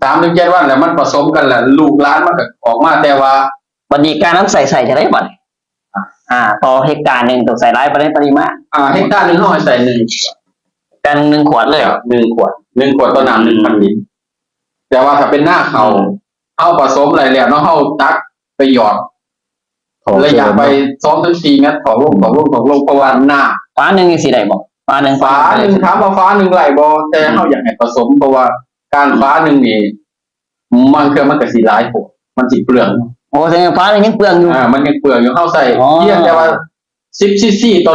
3 ถึง 7 วันแล้วมันผสมกันแหละลูกหลานมันก็ออกมาแต่ว่า บัดนี้การน้ำใส่จะได้บ่ต่อเฮกตาร์หนึ่งต้องใส่หลายปริมาณ เฮกตาร์หนึ่งเขาให้ใส่กัน1 ขวดเลย 1 ขวดต่อน้ำ1,000 ลิตรแต่ว่าถ้าเป็นหน้าเขาผสมอะไรแล้วเนาะเขาตักไปหยอดระยะไป2 ถึง 4 เมตรของลงเพราะว่าหน้า ฟ้าหนึ่งสิได้บ่ฟ้าหนึ่ง ฟ้าหนึ่งถามว่าฟ้าหนึ่งไหลบ่แต่เขาอยากให้ผสมเพราะว่าการฟ้าหนึ่งนี่มันคือมันก็สิหลายพวกมันสิเปลือง โอ้แสดงฟ้ายังเปลืองอยู่ มันยังเปลืองอยู่เข้าใส่เพียงแต่ว่า10 ซีซีต่อ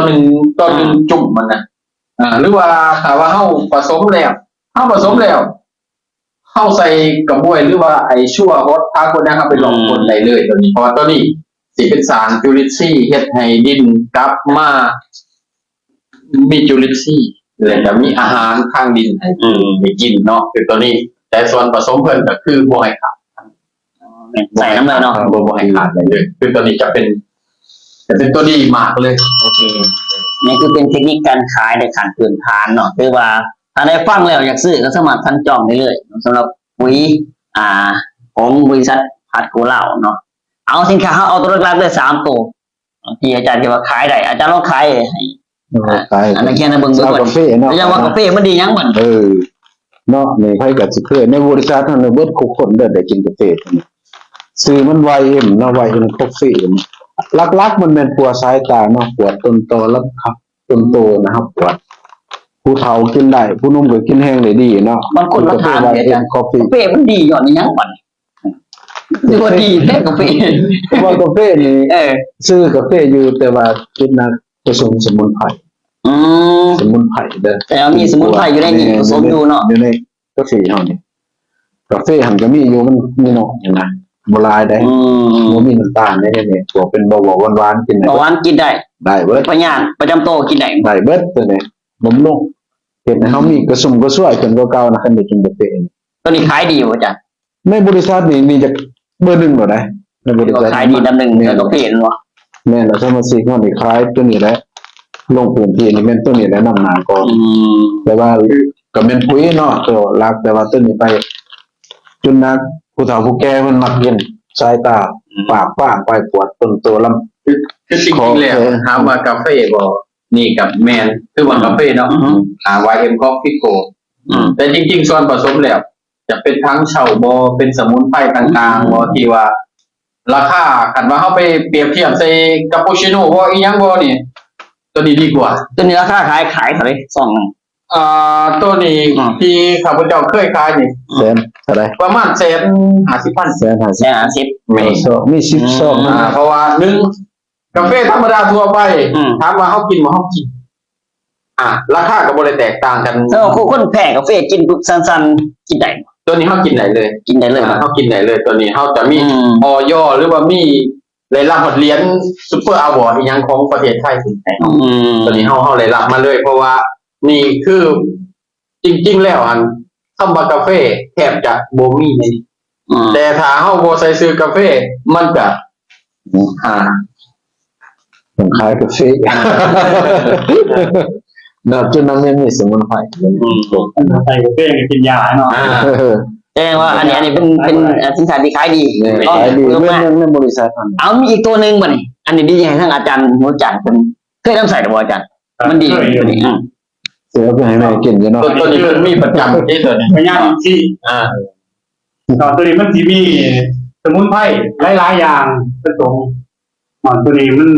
1จุ่มมันนะหรือว่าถ้าว่าเข้าผสมแล้วเข้าใส่กระบวยหรือว่าไอ้ชั่วฮดพาคนนะครับไปลองคนได้เลยตัวนี้เพราะว่าตัวนี้สิเป็นสารจุลินทรีย์เฮ็ดให้ดินกลับมามีจุลินทรีย์และจะมีอาหารทางดินให้กินเนาะคือตัวนี้ แต่ส่วนผสมเพิ่นก็คือบ่ให้ขาด ใส่น้ำเลยเนาะ บ่ให้ขาดเลยคือตัวนี้จะเป็นตัวดีมากเลยโอเค นี่คือเป็นเทคนิคการขายในขั้นพื้นฐานเนาะคือว่าถ้าได้ฟังแล้วอยากซื้อก็สามารถสั่งจองได้เลยสำหรับปุ๋ยของบริษัทพัดกูเหล่าเนาะเอาสินค้าเอาตัวหลักๆได้3 ตัวที่อาจารย์จะว่าขายได้อาจารย์ลองขายให้อันนั้นแค่นั้นเบิ่ง กาแฟเนาะ แล้วว่ากาแฟมันดียังมัน เนาะนี่ไผก็สิเคยในบริษัทนั้นเบิดทุกคนได้กินกาแฟซื้อมัน YM เนาะ YM Coffee ลักๆมันเป็นปัวสายตาเนาะปวดต้นโตแล้วครับต้นโตนะครับปวดผู้เฒ่ากินได้ผู้หนุ่มก็กินแห้งได้ดีเนาะ บางคนมาทานเนี่ยจ้ะกาแฟมันดีย้อนยังมันคือว่าดีแท้กาแฟ ว่ากาแฟนี่ซื้อกาแฟอยู่แต่ว่ากินนะผสมสมุนไพรสมุนไพรเด้อ แต่มีสมุนไพรอยู่ในนี้ผสมอยู่เนาะ อยู่ในกาแฟเฮานี่กาแฟหันก็มีอยู่มันมีเนาะอย่างนั้นบ่หลายได้บ่มีน้ำตาลในนี้ตัวเป็นเบาหวานๆกินได้ เบาหวานกินได้ ได้เบิด พยานประจำโตกินได้ ได้เบิดตัวนี้บำรุงเห็นเฮามีกระสุ่มกระซวยจนเก่าๆนะคันได้กินกาแฟ ตัวนี้ขายดีบ่จ้ะ ในบริษัทนี่จะเบอร์1บ่ได้ในบริษัท ขายดีดำหนึ่งแล้วกาแฟเนาะ แม่นแล้วสมาชิกเฮานี่ขายตัวนี้แหละลงพื้นที่นี่แม่นตัวนี้แหละนำหน้าก่อนแต่ว่าก็เป็นปุ๋ยเนาะตัวหลักแต่ว่าตัวนี้ไปจนนักผู้เฒ่าผู้แก่มันมักกินสายตาปากป้างไปปวดต้นตัวลำ คือจริงๆแล้วถามว่ากาแฟบ่นี่กับแมนคือว่ากาแฟเนาะYM Coffee Go แต่จริงๆส่วนผสมแล้วจะเป็นทั้งเฉาบ่เป็นสมุนไพรต่างๆบ่ที่ว่าราคาคันว่าเฮาไปเปรียบเทียบใส่คาปูชิโน่บ่อีหยังบ่นี่ตัวนี้ดีกว่า ตัวนี้ราคาขายเท่าไหร่2 นึง ตัวนี้ที่ข้าพเจ้าเคยขายนี่ แสนเท่าไหร่ ประมาณ150,000 แสน50 50 มี12 เพราะว่า1กาแฟธรรมดาทั่วไปถามว่าเฮากินบ่เฮากินราคาก็บ่ได้แตกต่างกัน แล้วคนแพ้กาแฟกินสั้นๆกินได้ ตัวนี้เฮากินได้เลย กินได้เลย เฮากินได้เลยตัวนี้เฮาจะมีอย.หรือว่ามีได้รับเหรียญซุปเปอร์อวอร์ดอีหยังของประเทศไทยถึงแท้ตัวนี้เฮาได้รับมาเลยเพราะว่านี่คือจริงๆแล้วคำว่ากาแฟแทบจะบ่มีในนี้แต่ถ้าเฮาบ่ใส่ซื้อกาแฟมันก็ผมขายกาแฟ จนนั้นไม่มีสมุนไพร ใส่กาแฟกินยาเนาะ แสดงว่าอันนี้เป็นสินค้าที่ขายดี ขายดีเรื่องในบริษัทมัน เอามีอีกตัวหนึ่งบ่นี่อันนี้ดีให้ทั้งอาจารย์หัวจันทร์เป็นเคยนำใส่หรือบ่อาจารย์มันดีตัวนี้ เสือเพื่อให้แม่กินอยู่เนาะ ตัวนี้มันมีประจำที่ตัวนี้ พยาธิที่ตัวนี้มันสิมีสมุนไพรหลายๆอย่างผสมตัวนี้มัน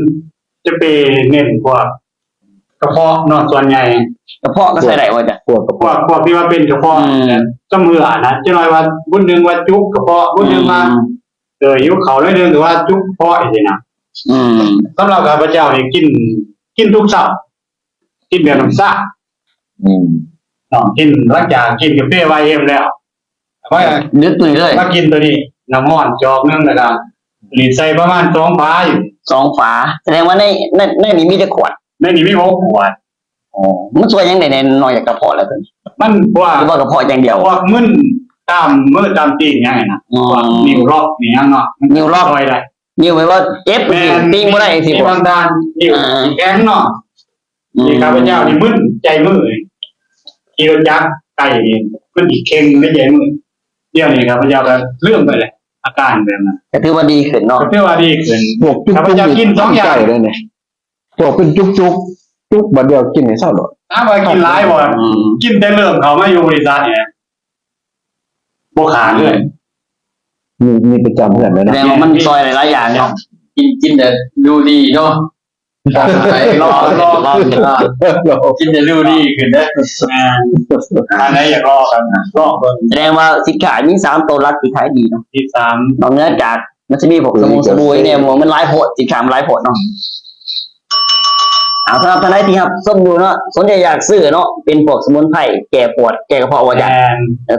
จะเป็นเน้นกว่ากระเพาะเนาะส่วนใหญ่ กระเพาะก็ใส่ได้บ่อาจารย์ พวกกับ พวกที่ว่าเป็นกระเพาะก็มือนะจะหน่อยว่าบุญนึงว่าจุกกระเพาะบุญนึงว่าหิวเขาเลยนึงหรือว่าจุกกระเพาะอย่างนี้นะสำหรับข้าพเจ้านี่กินทุกเช้ากินแบบน้ำซ่ากินหลังจากกินกาแฟไวเอ็มแล้วว่า นึกตัวนี้เลย มากินตัวนี้น้ำมันจอกนึงนะครับหลีใส่ประมาณ2 ฝาอยู่ 2 ฝาแสดงว่าในนี้มีแต่ขวด ในนี้มี6 ขวด มันช่วยยังไงในนอกจากกระเพาะแล้วตัวนี้ มันพวก หรือว่ากระเพาะอย่างเดียว พวกมึนตามมือตามตีนยังไงนะพวกนิ้วรอบนี่ยังเนาะ นิ้วรอบ ไว้ได้ นิ้วไว้ว่าเจ็บปิ้งบ่ได้สิ มี บ่ บางด้านนิ้วแข็งเนาะนี่ข้าพเจ้านี่มึนใจมือขี่รถจักรไก่มันอีกเข่งไม่ใจมือเดี๋ยวนี้ข้าพเจ้าก็เลื่อมไปเลยอาการแบบนั้น ก็ถือว่าดีขึ้นเนาะ ก็เพื่อว่าดีขึ้น พวกจุก ข้าพเจ้ากิน2 อย่าง เลยเนี่ยพวกเป็นจุกบัดเดียวกินให้เศร้าหรอ ถ้าว่ากินหลายบ่กินแต่เริ่มเขามาอยู่บริษัทเนี่ยบ่ขาดเลย มีประจำเพื่อนเลย แส นะ ดงว่ามันซอยหลายๆอย่างเนาะ กินแต่ดูดีเนาะรอกินแต่ดูดีขึ้นนะ อันไหนอยากรอกันนะรอเบิ่ง แสดงว่าสินค้ามี3ตัวหลักที่ขายดีเนาะ ที่3 นอกเหนือจากมันจะมีพวกสบู่เนี่ยมันหลายโพดสินค้ามันหลายโพดเนาะเอาสำหรับท่านใดที่ครับส้มดูเนาะสนใจอยากซื้อเนาะเป็นพวกสมุนไพรแก้ปวดแก้กระเพาะว่าจะ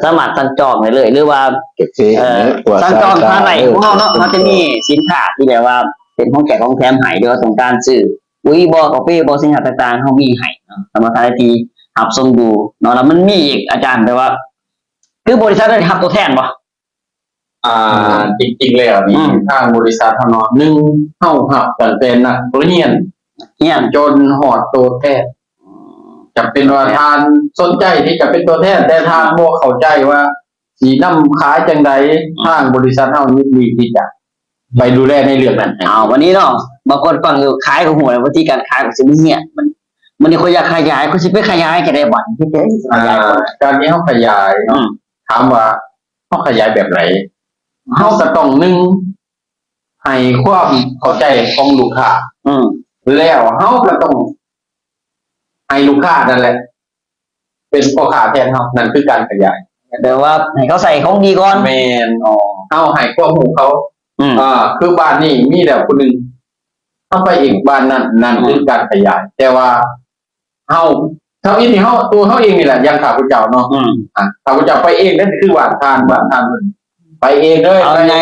สามารถสั่งจองได้เลยหรือว่า เก็บเสีย สั่งจองทางไหนของเราเนาะมันจะมีสินค้าที่แบบว่าเป็นของแจกของแถมให้หรือว่าต้องการซื้ออุ้ยบอกาแฟบอสินค้าต่างๆเขามีให้เนาะสำหรับท่านใดที่รับส้มดูเนาะแล้วมันมีอีกอาจารย์แต่ว่า คือบริษัทได้รับตัวแทนบ่ จริงๆแล้วนี่ทางบริษัทเฮาเนาะ1เฮาหับตั้งแต่นักเรียน เนี่ย จนหอดตัวแทนจะเป็นว่าทานสนใจที่จะเป็นตัวแทนแต่ทานบ่เข้าใจว่าสีน้ำขายจังใดทางบริษัทเฮายินดีที่จะไปดูแลในเรื่องนั้นให้ เอาวันนี้เนาะบางคนฟังอยู่ขายของหัววิธีการขายของสิมีเนี่ยมันนี่คนอยากขยายคนสิไปขยายก็ได้บ่ที่จะขยาย การที่เฮาขยายเนาะถามว่าเฮาขยายแบบไหนเฮาก็ต้องให้ความเข้าใจของลูกค้า แล้วเฮาก็ต้องให้ลูกค้านั่นแหละ เป็นพ่อค้าแทนเฮานั่นคือการขยาย แต่ว่าให้เขาใส่ของดีก่อน แม่นเฮาให้ความรู้เขาคือบ้านนี้มีแล้วคนนึงเฮาไปอีกบ้านนั้นนั่นคือการขยาย แต่ว่าเฮาอีนี่เฮาตัวเฮาเองนี่แหละยังข้าพเจ้าเนาะข้าพเจ้าไปเองนั่นคือบ้านทานไปเองเลย เอาไง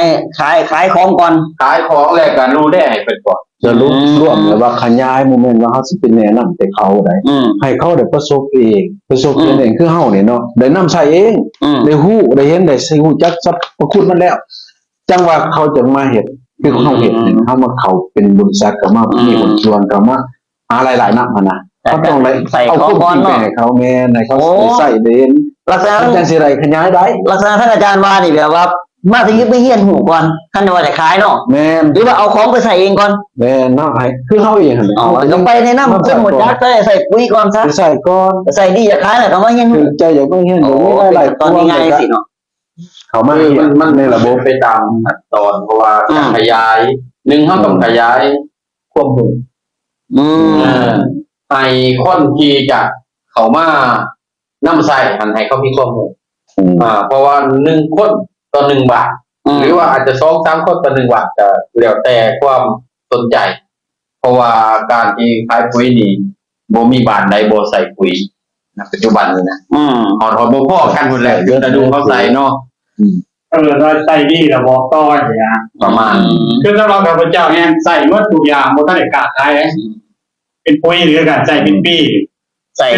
ขายของก่อน ขายของแล้วก็รู้ได้ให้เป็นก่อน จะรู้ร่วมเลยว่าขยายโมเมนต์ว่าเขาสิเป็นแนะนำแต่เขาได้ให้เขาได้ประสบเองคือเฮาเนี่ยเนาะได้นำใช้เองได้ฮู้ได้เห็นได้ฮู้จักสัพพคุณมันแล้ว จังว่าเขาจะมาเฮ็ดคือเฮาเฮ็ดเนี่ยเฮามาเข้าเป็นบริษัทก็มามีผลส่วนก็มาหาหลายๆนำนะเขาต้องได้ ใส่ เอา ของ คุณ ก่อน ที่ เนาะ แม่เขาแม่ในเขาใส่เด่น ลักษณะ จังสิได้ขยายได้ ลักษณะท่านอาจารย์ว่านี่แบบว่ามาถึงยึดไปเฮียนหูก่อนท่านว่าจะขายเนาะ แม่น หรือว่าเอาของไปใส่เองก่อน แม่นเนาะให้คือเฮาเองหั่น อ๋อลงไปในน้ำสมุดยักษ์ใส่ปุ๋ยก่อนซะ ใส่ก่อน ใส่ดีอย่าขายเลยคำว่ายัง คือใจอยากไปเฮ็ด โอ้ บ่มีหลาย ตอนนี้ง่ายสิเนาะ เขามา คือ เฮ็ด มัน ในระบบ ไปตามขั้นตอนเพราะว่าการขยายเขาต้องขยายควบคุมให้คนที่จะเขามานำใส่ให้เขามีข้อมูลเพราะว่า1 คนต่อ1 บาทหรือว่าอาจจะ2-3 คนต่อ1 บาทจะแล้วแต่ความสนใจ เพราะว่าการที่ขายปุ๋ยนี่บ่มีบ้านใดบ่ใส่ปุ๋ยณปัจจุบันนี้นะหอดบ่พอกันหมดแหละจะดูเขาใส่เนาะ เราใส่ดีแล้วบอกต่ออย่างเงี้ย ประมาณ คือถ้าเราข้าพเจ้าเนี่ยใส่หมดทุกอย่างบ่ทันได้กะขายเป็นปุ๋ยหรือการใส่เป็นปี ใส่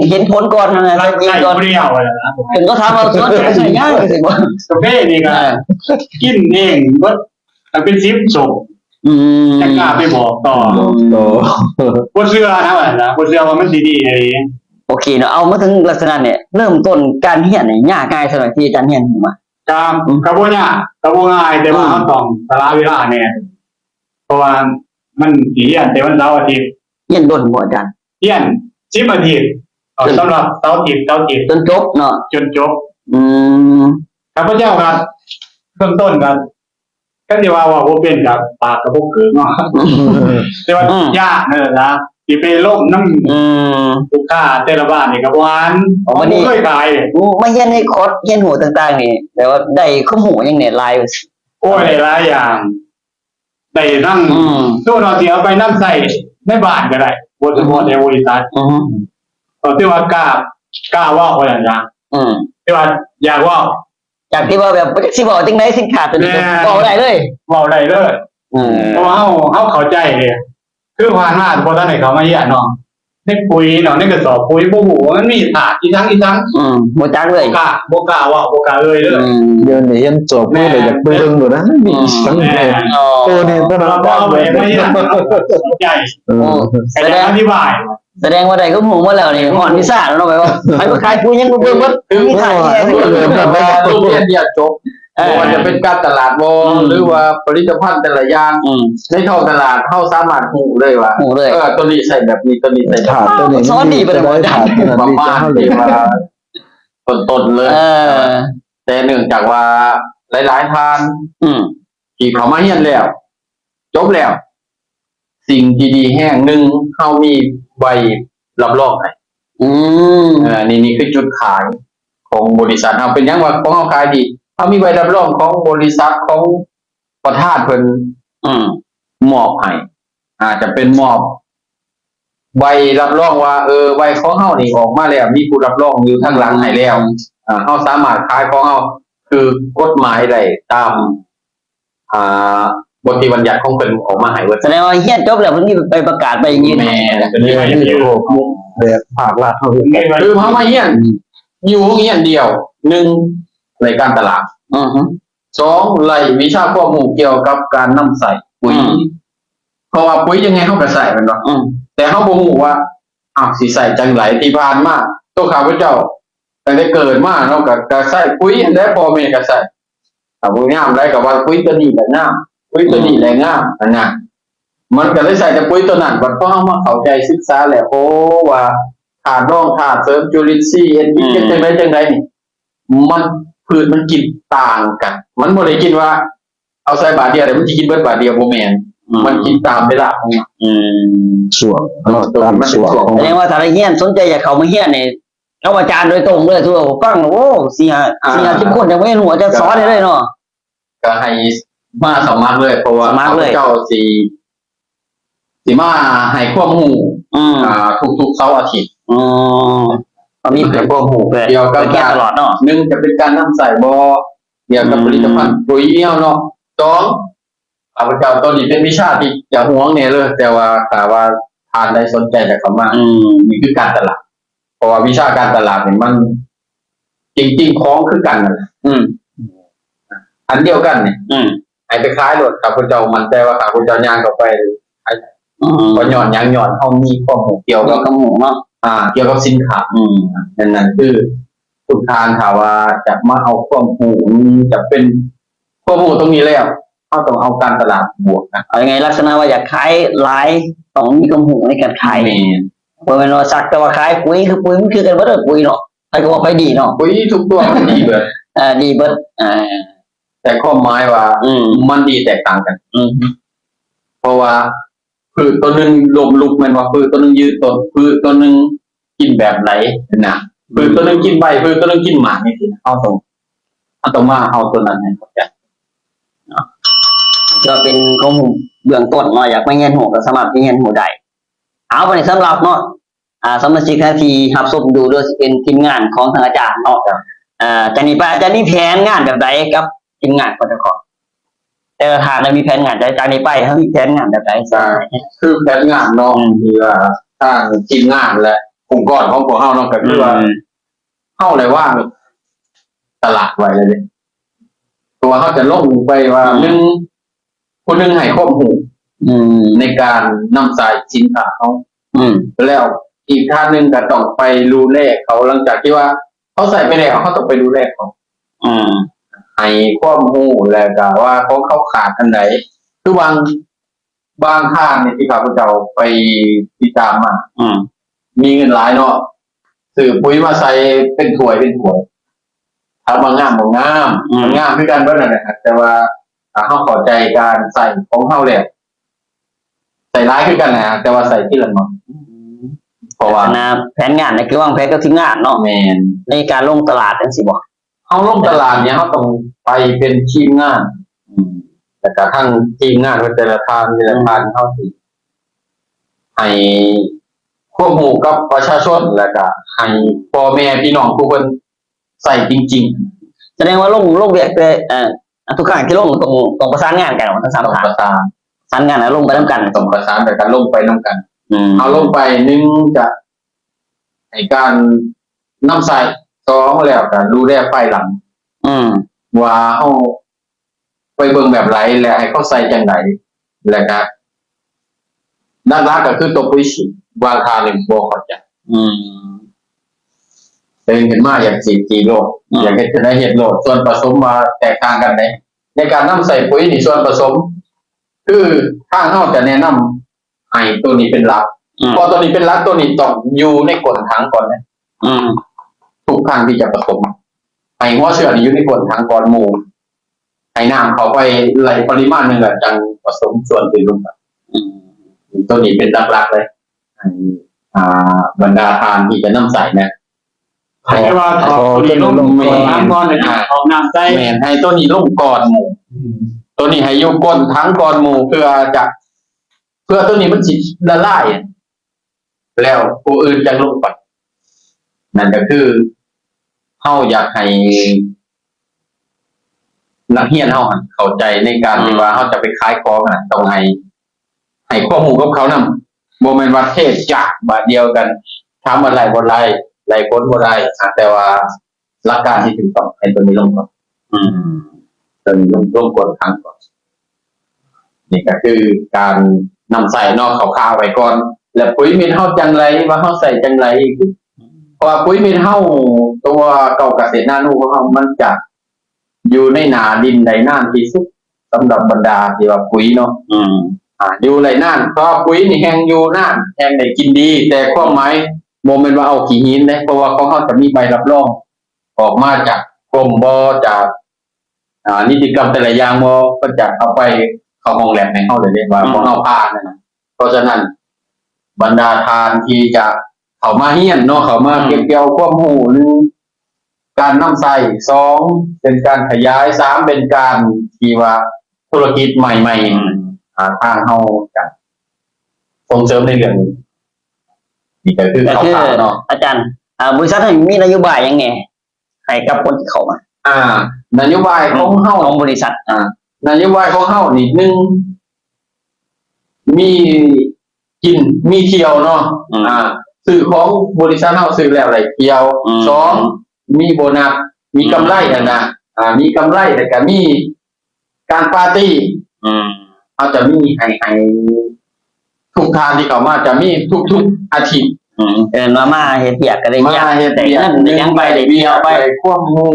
เห็นผลก่อนนะ ใส่ ใส่ก่อน เปรี้ยวเลยนะ ถึงก็ทำเอาส่วนใส่ง่ายสิบ่ กาแฟนี่ก็กินเองก็เป็น10 ส่ง อืม จะกล้าไปบอกต่อ โต บ่เชื่อนะว่านะบ่เชื่อว่ามันสิดีอะไร โอเคเนาะเอามาถึงลักษณะเนี่ยเริ่มต้นการเรียนเนี่ยยากง่ายสำหรับที่อาจารย์เรียนผมอ่ะ กระบวนเนี่ยกระบวนง่ายแต่ว่าเขาต้องสละเวลาเนี่ยเพราะว่ามันสิเรียนแต่วันเสาร์อาทิตย์ เรียนโดนบ่อาจารย์ เรียน10อาทิตย์สำหรับเสาร์อาทิตย์จนจบเนาะ จนจบ อืม ข้าพเจ้าครับเริ่มต้นกันก็ที่ว่าบ่เป็นกับปากกับบ่คือเนาะแต่ว่ายากเด้อนะสิไปลงนำ อืม ลูกค้าแต่ละบ้านนี่ก็บ่อ่านบ่เคยขาย มาเรียนในคอร์สเรียนหัวต่างๆนี่แต่ว่าได้ข้อมูลยังเนี่ยลาย โอ้ยหลายอย่างได้นั่ง ตัวเราเสียไปนั่งใส่ในบ้านก็ได้บนสมอในบริษัท อืม ที่ว่ากล้าว่าคนอย่างนี้ อืม ที่ว่าอยากว่า จากที่ว่าแบบสิบอกจังได๋สินค้าตัวนี้บอกได้เลย ว่าได้เลย อืม เพราะว่าเขาเข้าใจเลยคือผ่านมาพอท่านไหนเขามาเยี่ยมเนาะในปุ๋ยเนาะในกระสอบปุ๋ยพวกหูมันมีถาดอีทั้ง บ่จักเลย โบกล้าว่าโบกล้าเลย เดี๋ยวนี้ยันจบไม่ได้อยากไปเบิ่งอยู่นะนี่ทั้งแม่ตัวนี้ตอนนั้น เราไปไม่เยี่ยมใจ แสดง อธิบาย แสดงว่าได้ข้อมูลมาแล้วนี่ฮอดวิชาแล้วเนาะไปว่าไปขายปุ๋ยยังบ่เบิ่งว่ามีขายแค่ โรงเรียนเดียวจบว่าจะเป็นการตลาดหรือว่าผลิตภัณฑ์แต่ละอย่างในท้องตลาดเข้าสามารถหูเลยว่าตัวนี้ใส่แบบนี้ตัวนี้ใส่แบบ ถาดตัวนี้ สอนดีไปเลยบ่อาจารย์ ประมาณที่ว่าต้นเลย แต่เนื่องจากว่าหลายๆทาน ที่เขามาเฮียนแล้วจบแล้ว สิ่งที่ดีแห้งหนึ่งเขามีใบรับรองให้นี่คือจุดขายของบริษัทเราเป็นยังว่าของเขาขายดีเขามีใบรับรองของบริษัทของประธานเพิ่นมอบให้อาจจะเป็นมอบใบรับรองว่าใบของเฮานี่ออกมาแล้วมีผู้รับรองอยู่ข้างหลังให้แล้วเฮาสามารถขายของเฮาคือกฎหมายได้ตามบทที่บัญญัติของเพิ่นออกมาให้เบิด แสดงว่าเฮียนจบแล้วเพิ่นมีไปประกาศไปยืน แม่ นี่คือโลกแบบภาครัฐเฮา คือเฮามาเฮียนอยู่โรงเรียนเดียว1ในการตลาด2ไล่วิชาความรู้เกี่ยวกับการนำใส่ปุ๋ยเพราะว่าปุ๋ยยังไงเฮาก็ใส่มันเนาะแต่เฮาบ่ฮู้ว่าสิใส่จังไดที่ผ่านมาตัวข้าพเจ้าตั้งแต่เกิดมาเนาะก็ใส่ปุ๋ยอันใดพ่อแม่ก็ใส่ปุ๋ยงามได้ก็ว่าปุ๋ยตัวนี้แหละงามปุ๋ยตัวนี้แหละงามนะมันก็เลยใส่แต่ปุ๋ยตัวนั้นบัดพอเฮามาเข้าใจศึกษาแล้วโอ้ว่าธาตุรองธาตุเสริมจุลินทรีย์ NPK จังไดนี่มันพืชมันกินต่างกันมันบ่ได้กินว่าเอาใส่บาทเดียวเดี๋ยวมันสิกินเบิดบาทเดียวบ่แม่นมันกินตามเวลาของมัน ส่วนเนาะตามส่วนของ แสดงว่าถ้าเฮียนสนใจอยากเข้ามาเฮียนนี่เอาอาจารย์โดยตรงเลยทั่วฟังโอ้4-50คนยังไม่รู้จะสอนได้เลยเนาะ ก็ให้มาสมัครเลยเพราะว่าเจ้าสิมาให้ความรู้ทุกๆเสาร์อาทิตย์มีเผยพวกหูเลย เกี่ยวกับ การตลอดเนาะ 1จะเป็นการนำใส่บ่เกี่ยวกับผลิตภัณฑ์ปุ๋ยเนาะ2ข้าพเจ้าตอนนี้เป็นวิชาที่จะห่วงเนี่ยเลยแต่ว่าถ้าว่าทานได้สนใจจะเข้ามานี่คือการตลาดเพราะว่าวิชาการตลาดนี่มันจริงๆของคือกันนั่นแหละอันเดียวกันนี่ให้ไปคล้ายรถข้าพเจ้ามันแต่ว่าข้าพเจ้าย่างเข้าไปก็ย้อนยังย้อนเฮามีข้อมูลเกี่ยวกับ หมูเนาะ เกี่ยวกับสินค้านั่นคือคุณทานถามว่าจะมาเอาความรู้จะเป็นความรู้ตรงนี้แล้วเขาต้องเอาการตลาดบวกนะ เอายังไงลักษณะว่าอยากขายหลายต้องมีกำหูในการขายเพราะมันว่าสักแต่ว่าขายปุ๋ยคือปุ๋ยมันคือกันบ่ได้ปุ๋ยเนาะใครก็ว่าไปดีเนาะ ปุ๋ยทุกตัวมันดีเบิด ดีเบิดแต่ข้อหมายว่ามันดีแตกต่างกันเพราะว่าพืชตัวนึงลมลุกมันว่าพืชตัวนึงยืดต้นพืชตัวนึงกินแบบไหนนะพืชตัวนึงกินใบพืชตัวนึงกินหมากนี่สิเอาตรงมาเอาตัวนั้นให้เข้าใจ ก็เป็นข้อมูลเบื้องต้นเนาะอยากไปเรียนหูก็สามารถไปเรียนหูได้เอาไปสำหรับเนาะสมาชิกที่รับชมดูด้วยเป็นทีมงานของทางอาจารย์เนาะจากนี้ไปอาจารย์มีแผนงานแบบใดกับทีมงานคนก่อนแต่ละทางมีแผนงานจากนี้ไปเขามีแผนงานแบบใด คือแผนงานเนาะที่ว่าทางทีมงานและองค์กรของพวกเฮาเนาะก็คือว่าเฮาเลยว่างตลาดไว้เลยตัวเฮาจะลงไปว่าคนนึงให้ข้อมูล ในการนำสายสินค้าเขา แล้วอีกท่านหนึ่งก็ต้องไปดูแลเขาหลังจากที่ว่าเขาใส่ไปแล้วเขาต้องไปดูแลเขาให้ความรู้แล้วก็ว่าเขาขาดอันไหนคือบางท่านเนี่ยที่ข้าพเจ้าไปติดตามมามีเงินหลายเนาะซื้อปุ๋ยมาใส่เป็นถ้วยถ้าบางงามบางงามมันงามคือกันเบิดนั่นแหละแต่ว่าเขาเข้าใจการใส่ของเขาแล้วใส่ร้ายคือกันนะแต่ว่าใส่ที่ละน้อยเพราะว่าแผนงานเนี่ยคือวางแผนกับทีมงานเนาะแมนในการลงตลาดจังซี่บ่เขาลงตลาดเนี่ยเขาต้องไปเป็นทีมงานแต่กระทั่งทีมงานแต่ละทางเขาสิให้ควบคู่กับประชาชนแล้วก็ให้พ่อแม่พี่น้องทุกคนใส่จริงๆแสดงว่าลงเวียกทุกครั้งที่ลงต้องประสานงานกันทั้ง3ทางประสานงานแล้วลงไปนำกันต้องประสานแต่การลงไปนำกันเอาลงไป1จะให้การนำใส่2แล้วก็ดูแลภายหลังว่าเฮาไปเบิ่งแบบไรแล้วให้เขาใส่จังไดแล้วก็ด้านล่างก็คือตัวปุ๋ยฉีดวางคา1บ่เข้าใจเป็นขึ้นมาอยากฉีดกี่โลอยากเฮ็ดจะได้เฮ็ดโลส่วนผสมมาแตกต่างกันในการนำใส่ปุ๋ยนี่ส่วนผสมคือทางเฮาจะแนะนำให้ตัวนี้เป็นหลักพอตัวนี้เป็นหลักตัวนี้ต้องอยู่ในก้นถังก่อนนะทุกครั้งที่จะผสมให้หัวเชื้อนี่อยู่ในก้นถังก่อนหมู่ให้น้ำเข้าไปไหลปริมาณนึงแล้วจังผสมส่วนอื่นลงไปตัวนี้เป็นหลักๆเลยบรรดาทานที่จะนำใส่นะให้ว่าเอาตัวนี้ลงน้ำก่อนเลยเอาน้ำใส่แม่นให้ตัวนี้ลงก่อนหมู่ตัวนี้ให้อยู่ก้นถังก่อนหมู่เพื่อตัวนี้มันสิละลายแล้วผู้อื่นจะลงไปนั่นก็คือเฮาอยากให้นักเรียนเฮาเข้าใจในการที่ว่าเฮาจะไปขายของต้องให้ข้อมูลกับเขานำบ่แม่นว่าเทศจักบาทเดียวกันถามอะไรบ่ได้ไล่คนบ่ได้แต่ว่าหลักการที่ถูกต้องให้ตัวนี้ลงก่อนตัวนี้ลงก่อนครั้งก่อนนี่ก็คือการนำใส่นอกคร่าวๆไว้ก่อนแล้วปุ๋ยเม็ดเฮาจังไรว่าเฮาใส่จังไรเพราะว่าปุ๋ยเม็ดเฮาตัวเก่าเกษตรนาโนของเฮามันจะอยู่ในหนาดินได้นานที่สุดสำหรับบรรดาที่ว่าปุ๋ยเนาะอยู่ไรนานเพราะปุ๋ยนี่แห้งอยู่นานแห้งได้กินดีแต่ความหมายบ่แม่นว่าเอาขี้หินเด้เพราะว่าของเฮาจะมีใบรับรองออกมาจากกรมบ่จากนิติกรรมแต่ละอย่างบ่ก็จะเอาไปเข้าห้องแลบให้เฮาได้เรียกว่าของเฮาผ่านนะเพราะฉะนั้นบรรดาทานที่จะเข้ามาเฮียนเนาะเข้ามาเก็บเกี่ยวความรู้1การนำใส่2เป็นการขยาย3เป็นการที่ว่าธุรกิจใหม่ๆทางเฮาจะส่งเสริมในเรื่องนี้นี่ก็คือข่าวๆเนาะอาจารย์บริษัทมีนโยบายยังไงให้กับคนที่เข้ามานโยบายของเฮาของบริษัทนโยบายของเฮานี่1มีกินมีเที่ยวเนาะซื้อของบริษัทเฮาซื้อแล้วได้เที่ยว2มีโบนัสมีกำไรมีกำไรแต่ก็มีการปาร์ตี้เฮาจะมีให้ทุกทานที่เข้ามาจะมีทุกอาทิตย์มาเฮ็ดเวียกก็ได้เนี่ยแต่เงินยังไปได้เที่ยวไปความรู้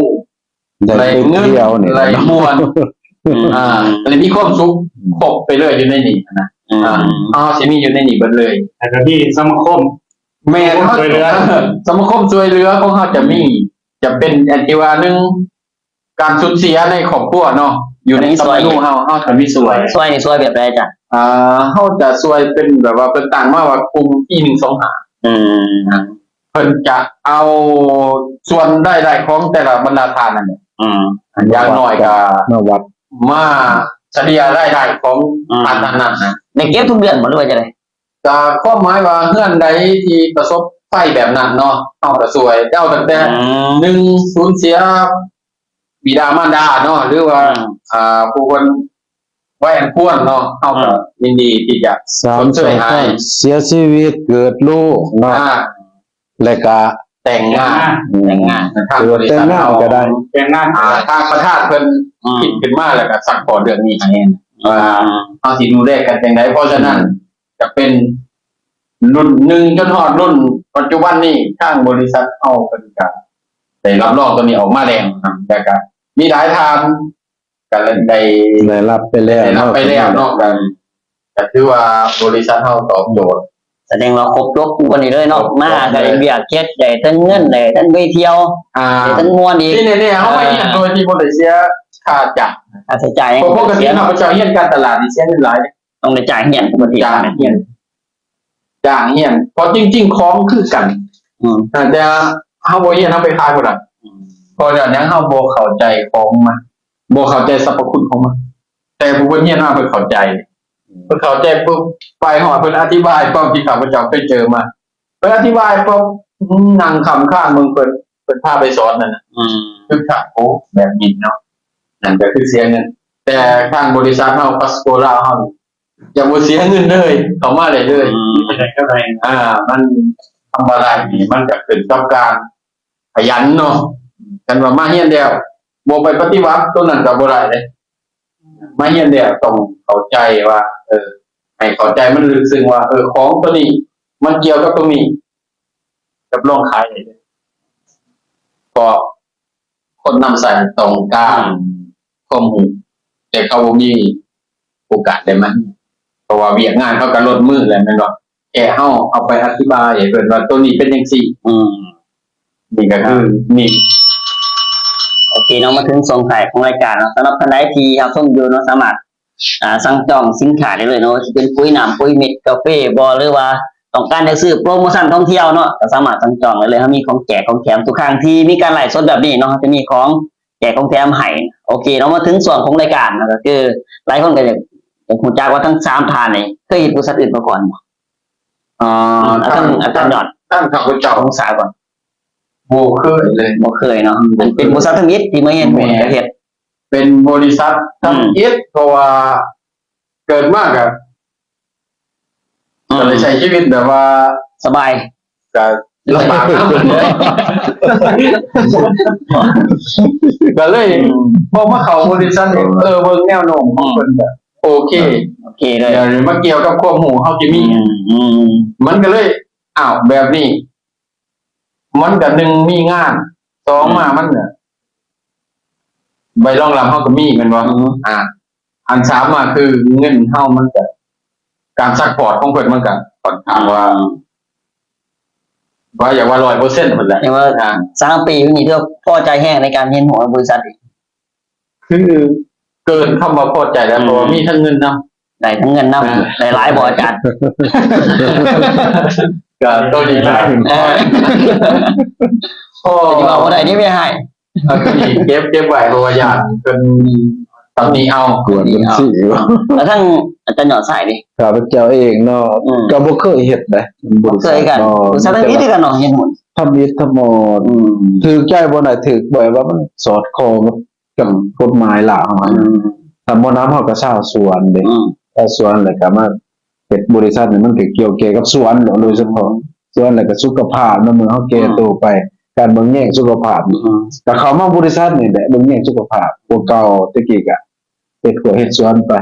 ได้เงินได้ม่วนเลยมีความสุขครบไปเลยอยู่ในนี้นะสิมีอยู่ในนี้เบิดเลยแต่ก็มีสมาคมแม่นช่วยเหลือสมาคมช่วยเหลือของเฮาจะเป็นอันที่ว่าการสูญเสียในครอบครัวเนาะอยู่ในสมัยนู้นเฮาจะมีช่วยนี่ช่วยแบบใดจ้ะเฮาจะช่วยเป็นแบบว่าเป็นต่างมาว่ากลุ่มที่125เพิ่นจะเอาส่วนได้ของแต่ละบรรดาทานนั่นแหละอย่างน้อยก็วัดมาเฉลี่ยรายได้ของทานนั้นนะในเก็บทุกเดือนบ่หรือว่าจังได๋ก็ความหมายว่าเฮือนใดที่ประสบไฟแบบนั้นเนาะเฮาก็ช่วยเจ้าตั้งแต่1สูญเสียบิดามารดาเนาะหรือว่าผู้คนไว้อันควรเนาะเฮาก็ยินดีที่จะช่วยให้เสียชีวิตเกิดลูกเนาะแล้วก็แต่งงานทางบริษัทก็ได้แต่งงานทางประธานเพิ่นคิดขึ้นมาแล้วก็สั่งขอเรื่องนี้ให้ ว่าเอาสิดูแลกันจังไดเพราะฉะนั้นจะเป็นรุ่นหนึ่งจนฮอดรุ่นปัจจุบันนี้ทางบริษัทเอาเป็นการได้รับรองตัวนี้ออกมาแล้วแต่ก็มีหลายทางก็เลยได้รับไปแล้ว ได้รับไปแล้วเนาะก็ถือว่าบริษัทเฮาตอบโจทย์ แสดงว่าครบยกวันนี้เลยเนาะมาก็ได้เบียกเก็ดได้ทั้งเงินได้ทั้งไปเที่ยวได้ทั้งม่วนอีก ที่เนี่ยเฮาไปเรียนโดยที่บ่ได้เสียค่าจ้าง ค่าใช้จ่าย เพราะปกติเฮาไปเจ้าเรียนการตลาดนี่เสียเงินหลาย ต้องได้จ่ายเฮียนปกติ จ้างเรียนเพราะจริงๆของคือกันแต่เฮาบ่เรียนเฮาไปขายบ่ได้เพราะอย่างนั้นเฮาบ่เข้าใจของมันบ่เข้าใจสรรพคุณของมันแต่ผู้เพิ่นเรียนมาเพิ่นเข้าใจเพิ่นเข้าใจปุ๊บไปฮอดเพิ่นอธิบายความที่ข้าพเจ้าเคยเจอมาเพิ่นอธิบายปุ๊บนั่งคำข้างมึงเพิ่นพาไปสอนนั่นน่ะคือค่ะโอ้แบบนี้เนาะนั่นก็คือเสียเงินแต่ทางบริษัทเฮาปัสโกลาเฮาอย่าบ่เสียเงินเลยเข้ามาได้เลย ได้ก็ได้ มันทำอะไรนี่มันก็ขึ้นกับการขยันเนาะกันว่ามาเฮียนเดียวบ่ไปปฏิวัติตัวนั้นก็บ่ได้เลยมาเฮียนเดียวต้องเข้าใจว่าให้เข้าใจมันลึกซึ้งว่าของตัวนี้มันเกี่ยวกับตรงนี้กับลองขายได้เลยก็คนนำใส่ตรงกลางข้อมูลแต่เขาบ่มีโอกาสได้มั้ยเพราะว่าเวียกงานเขาก็ลดมือแล้วแม่นบ่แกเฮาเอาไปอธิบายให้เพิ่นว่าตัวนี้เป็นจังซี่นี่ก็คือนี่ โอเคเนาะมาถึงส่งขายของรายการเนาะสำหรับท่านใดที่รับชมอยู่เนาะสามารถสั่งจองสินค้าได้เลยเนาะสิเป็นปุ๋ยน้ำปุ๋ยเม็ดกาแฟบ่หรือว่าต้องการจะซื้อโปรโมชั่นท่องเที่ยวเนาะก็สามารถสั่งจองได้เลยเฮามีของแจกของแถมทุกครั้งที่มีการไลฟ์สดแบบนี้เนาะจะมีของแจกของแถมให้โอเคเนาะมาถึงส่วนของรายการนะก็คือหลายคนก็จะรู้จักว่าทั้ง3ท่านนี่เคยเห็นบริษัทอื่นมาก่อนบ่ทั้งอาจารย์ยอด ท่านข้าพเจ้า ของสาวก่อน บ่เคยเลย บ่เคยเนาะมันเป็นบริษัททั้งมิตรที่มาเห็นผลกระเฮ็ด เป็นบริษัททำอิฐเพราะว่าเกิดมากอะก็เลยใช้ชีวิตแบบว่า สบาย ก็ลำบากนะก็เลยพอมาเข้าบริษัทเนี่ยเบิ่งแนวโน้มของเพิ่นก็โอเค โอเคเลย เดี๋ยวมาเกี่ยวกับความรู้เฮาสิมีมันก็เลยอ้าวแบบนี้ มันก็1มีงาน2มามันเนี่ยใบรองรับเฮาก็มีแม่นบ่อัน3มาคือเงินเฮามันก็การซัพพอร์ตของเพิ่นมันก็ค่อนข้างว่าอย่าว่า 100% มันแหละ อย่างว่า3 ปีนี่ก็พอใจแห้งในการเห็นหัวบริษัท คือเกินคำว่าพอใจแล้วเพราะว่ามีทั้งเงินนำได้ทั้งเงินนำได้หลายบ่อาจารย์ ก็ตัวนี้ได้โอ้ สิว่าบ่ได้นี่ไม่ให้ ก็นี่เก็บไว้เพราะว่าอยากเพิ่นตอนนี้เอา กวนมันสิวะ แล้วทั้งอาจารย์หยอดสายดิ ข้าพเจ้าเองเนาะก็บ่เคยเฮ็ดได้ บ่เคยกันบริษัททั้งนี้ด้วยกันเนาะเห็นหุ่น ทำอิฐทำหมดถือใจบ่ได้ถือบ่อยว่ามันสอดคล้องกับกฎหมายล่ะเฮาถ้าบ่นำเฮาก็ชาวสวนเด้แต่สวนแล้วก็มาเฮ็ดบริษัทนี่มันก็เกี่ยวกับสวนโดยเฉพาะสวนแล้วก็สุขภาพเมื่อเฮาแก่โตไปการเบิ่งแย่งสุขภาพแต่เข้ามาบริษัทนี่แหละเบิ่งแย่งสุขภาพพวกเก่าตะกี้ก็เฮ็ดหัวเฮ็ดสวนไป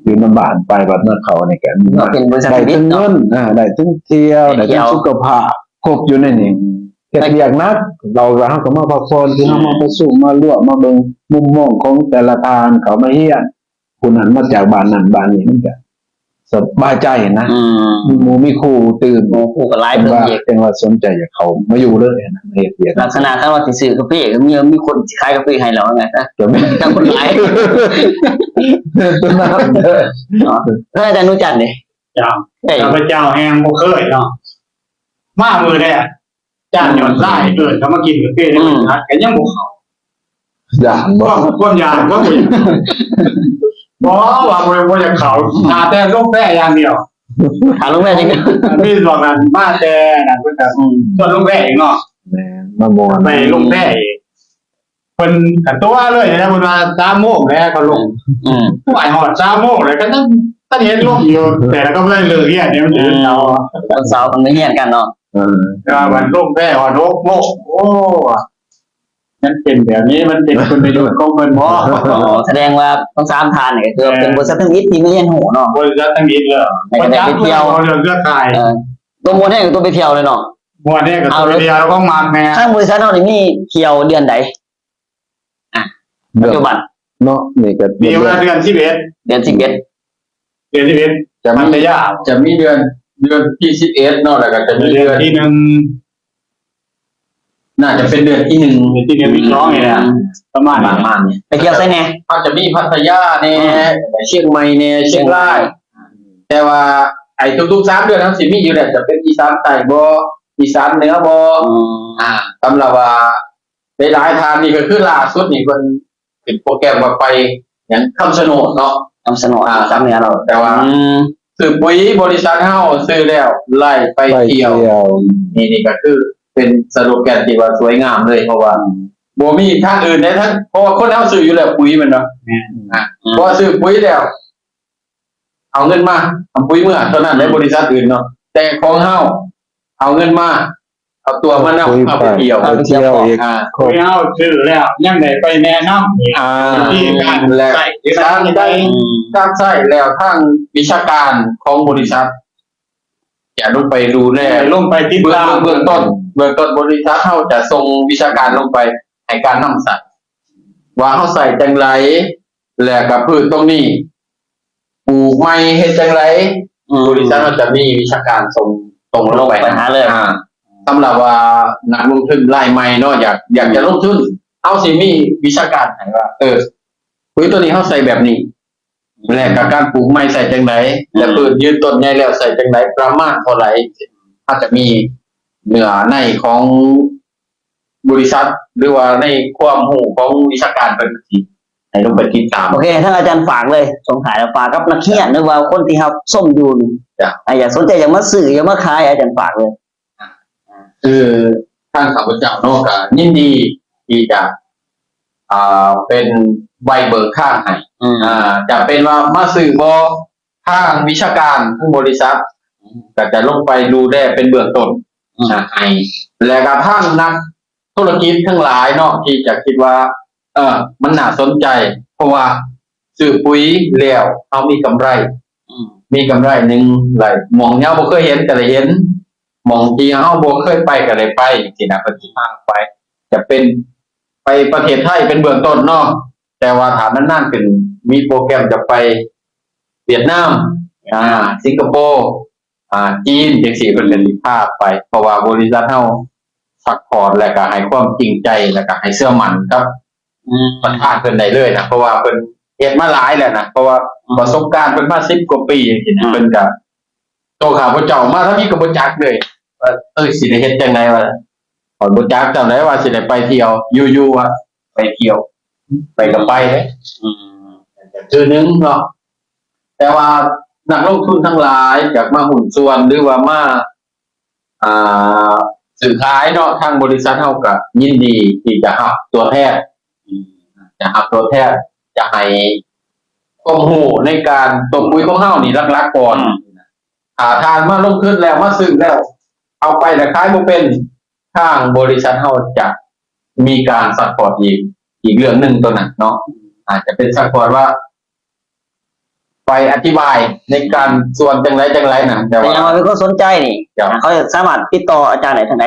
อยู่นำบ้านไปบัดเมื่อเขานี่ก็ เป็นบริษัท ได้ มิ ทั้ ต ง ร เงิ เนาะ นได้ทั้งเที่ยวได้ทั้งสุขภาพครบอยู่ในนี้เฮ็ดเวียกนักเราก็มาพักผ่อนที่เฮามาประชุมมาร่วมมาเบิ่งมุมมองของแต่ละทางเขามาเฮียนผู้นั้นมาจากบ้านนั้นบ้านนี้มันก็สบายใจนะมีหมู่มีครูตื่น คู่กับหลายเพิ่นอีก เป็นว่าสนใจอยากเขามาอยู่เลยนะเฮ็ดเวียก ลักษณะถ้าว่าสิซื้อกาแฟก็มีคนสิขายกาแฟให้เราไงซะ ก็แม่ ทั้งคนหลาย ตัวนั้นเด้อ เนาะแล้วอาจารย์รู้จักดิ เจ้า เอ้ย ข้าพเจ้าแห้งบ่เคยเนาะมามือแรกจ้างหยอดไส้เขามากินกาแฟในบริษัทก็ยังบ่เข้า ย่านบ่ ความยานก็บ่ว่าบ่อยากเข้าหาแต่ลงแป้อย่างเดียว ถามลุงแม่จริง มีบอกนั้นมาแต่นั่นเพิ่นก็ส่วนลงแป้อีกเนาะ แม่มาบ่ ไปลงแป้อีกเพิ่นก็ตัวเลยนะเพิ่นว่า3โมงแล้วก็ลงผู้อ้ายฮอด3โมงแล้วก็ตั้งเห็นลงอยู่แต่ก็บ่ได้เลิกเรียนเนี่ยมันตื่นเอา ตอนเสาร์มันไม่เฮียนกันเนาะ ก็วันลงแป้ฮอด6โมงโอ้ มันเป็นแบบนี้มันเป็นคุณประโยชน์ของเพิ่นบ่ อ๋อแสดงว่าทั้งสามทานเนี่ยคือเป็นบริษัททั้งอิฐที่ไม่เรียนหูเนาะ บริษัทตั้งนี้เลย ในการไปเที่ยว เรื่องเครือข่าย ตัวโมเนี่ยตัวไปเที่ยวเลยเนาะ บัวเนี่ยกับตัวเดียวแล้วก็มาแม่ ข้างบริษัทเรานี่มีเที่ยวเดือนใดปัจจุบัน เนาะนี่ก็ มีเวลาเดือน11 เดือน11 เดือน11 จะ พั มี ทยา จะมีเดือนที่11เนาะแล้วก็จะมี เดื เดื อ อน น ที่หนึ่ง น่าจะเป็นเดือนที่หนึ่ง เดือนที่หนึ่งมีน้องเนี่ยนะประมาณ ประมาณนี้ ไปเที่ยวไซแน่ อาจจะมีพัทยาเนี่ยเชียงใหม่เนี่ยเชียงรายแต่ว่าไอ้ทุกๆ3 เดือนทั้งสิมีอยู่แหละจะเป็นอีสานใต้บ่อีสานเหนือบ่สำหรับว่าหลายๆทางนี่ก็คือล่าสุดนี่เพิ่นเป็นโปรแกรมว่าไปอย่างคำชะโนดเนาะ คำสนดสามเหนือเรา แต่ว่าซื้อปุ๋ยบริษัทเฮาซื้อแล้วไล่ไป ไป เที่ยว นี่ก็คือเป็นสโลแกนที่ว่าสวยงามเลยเพราะว่าบ่มีทางอื่นได้ทั้งเพราะว่าคนเฮาซื้ออยู่แล้วปุ๋ยมันเนาะพอซื้อปุ๋ยแล้ว เอาเงินมาทำปุ๋ยเมื่อเท่านั้นในบริษัทอื่นเนาะแต่ของเฮาเอาเงินมาเอาตัวมานำเอาไปเที่ยว ไปเที่ยวอีก คุยเอาชื่อแล้วยังได้ไปแนะนำที่การ และ ใส่ การใช้แล้วทางวิชาการของบริษัทจะลงไปดูแล ลงไปติดตาม เบื้องต้นบริษัทเขาจะส่งวิชาการลงไปในการนำใส่ว่าเขาใส่จังไรแล้วกับพืชตรงนี้ปลูกไม้เฮ็ดจังไรบริษัทเขาจะมีวิชาการส่งลงไป ปัญหาเลย สำหรับว่านักลงทุนรายใหม่เนาะอยากจะลงทุนเอาสิมีวิชาการให้ว่าปุ๋ยตัวนี้เขาใส่แบบนี้แล้วกับการปลูกไม้ใส่จังไรแล้วพืชยืนต้นใหญ่แล้วใส่จังไรประมาณเท่าไหร่ถ้าจะมีเนื้อในของบริษัทหรือว่าในความรู้ของวิชาการเป็นที่ให้ลงไปติดตาม โอเคท่านอาจารย์ฝากเลยสงขายแล้วฝากกับนักเรียนหรือว่าคนที่เขาส้มอยู่นี่ จ้ะ อยากสนใจอยากมาซื้ออยากมาขายอาจารย์ฝากเลย คือท่านข้าพเจ้าเนาะก็ยินดีที่จะเป็นใบเบิกข้างให้จะเป็นว่ามาซื้อบ่ทางวิชาการของบริษัทก็จะลงไปดูแลเป็นเบื้องต้นให้และก็ทางนักธุรกิจทั้งหลายเนาะที่จะคิดว่ามันน่าสนใจ เพราะว่าซื้อปุ๋ยแล้วเอามีกำไร มีกำไรหนึ่งไหลมองเนี้ยบ่เคยเห็นแต่ละเห็นมองที่เฮาบ่เคยไปก็เลยไปสินะปฏิภาณไป จะเป็นไปประเทศไทยเป็นเบื้องต้นเนาะแต่ว่าถามนานๆขึ้นมีโปรแกรมจะไปเวียดนามสิงคโปร์จีนจังซี่เพิ่นก็สิพาไปเพราะว่าบริษัทเฮาซัพพอร์ตและก็ให้ความจริงใจและก็ให้เชื่อมั่นกับประธานเพิ่นได้เลยนะเพราะว่าเพิ่นเฮ็ดมาหลายแล้วนะเพราะว่าประสบการณ์เพิ่นมา10 กว่าปีจังซี่นะเพิ่นก็โตข้าพเจ้ามาทั้งนี้ก็บ่จักเลยว่าสิได้เฮ็ดจังไดวะขอยบ่จักจังไดว่าสิได้ไปเที่ยวอยู่ๆว่าไปเที่ยวไปก็ไปเด้คือนึงเนาะแต่ว่านักลงทุนทั้งหลายอยากมาหุ้นส่วนหรือว่ามาซื้อขายเนาะทางบริษัทเฮาก็ยินดีที่จะรับตัวแทนจะรับตัวแทนจะให้ความรู้ในการต้มปุ๋ยของเฮานี่หลักๆก่อนทานมาลงทุนแล้วมาซื้อแล้วเอาไปแต่ขายบ่เป็นทางบริษัทเฮาจะมีการซัพพอร์ตอีกเรื่องหนึงตัวนั้นเนาะอาจจะเป็นซัพพอร์ตว่าไปอธิบายในการส่วนจังไรนะแต่ แต่ ว่า ยังไงก็สนใจนี่ ครับ เขาสามารถติดต่ออาจารย์ไหนทางไหน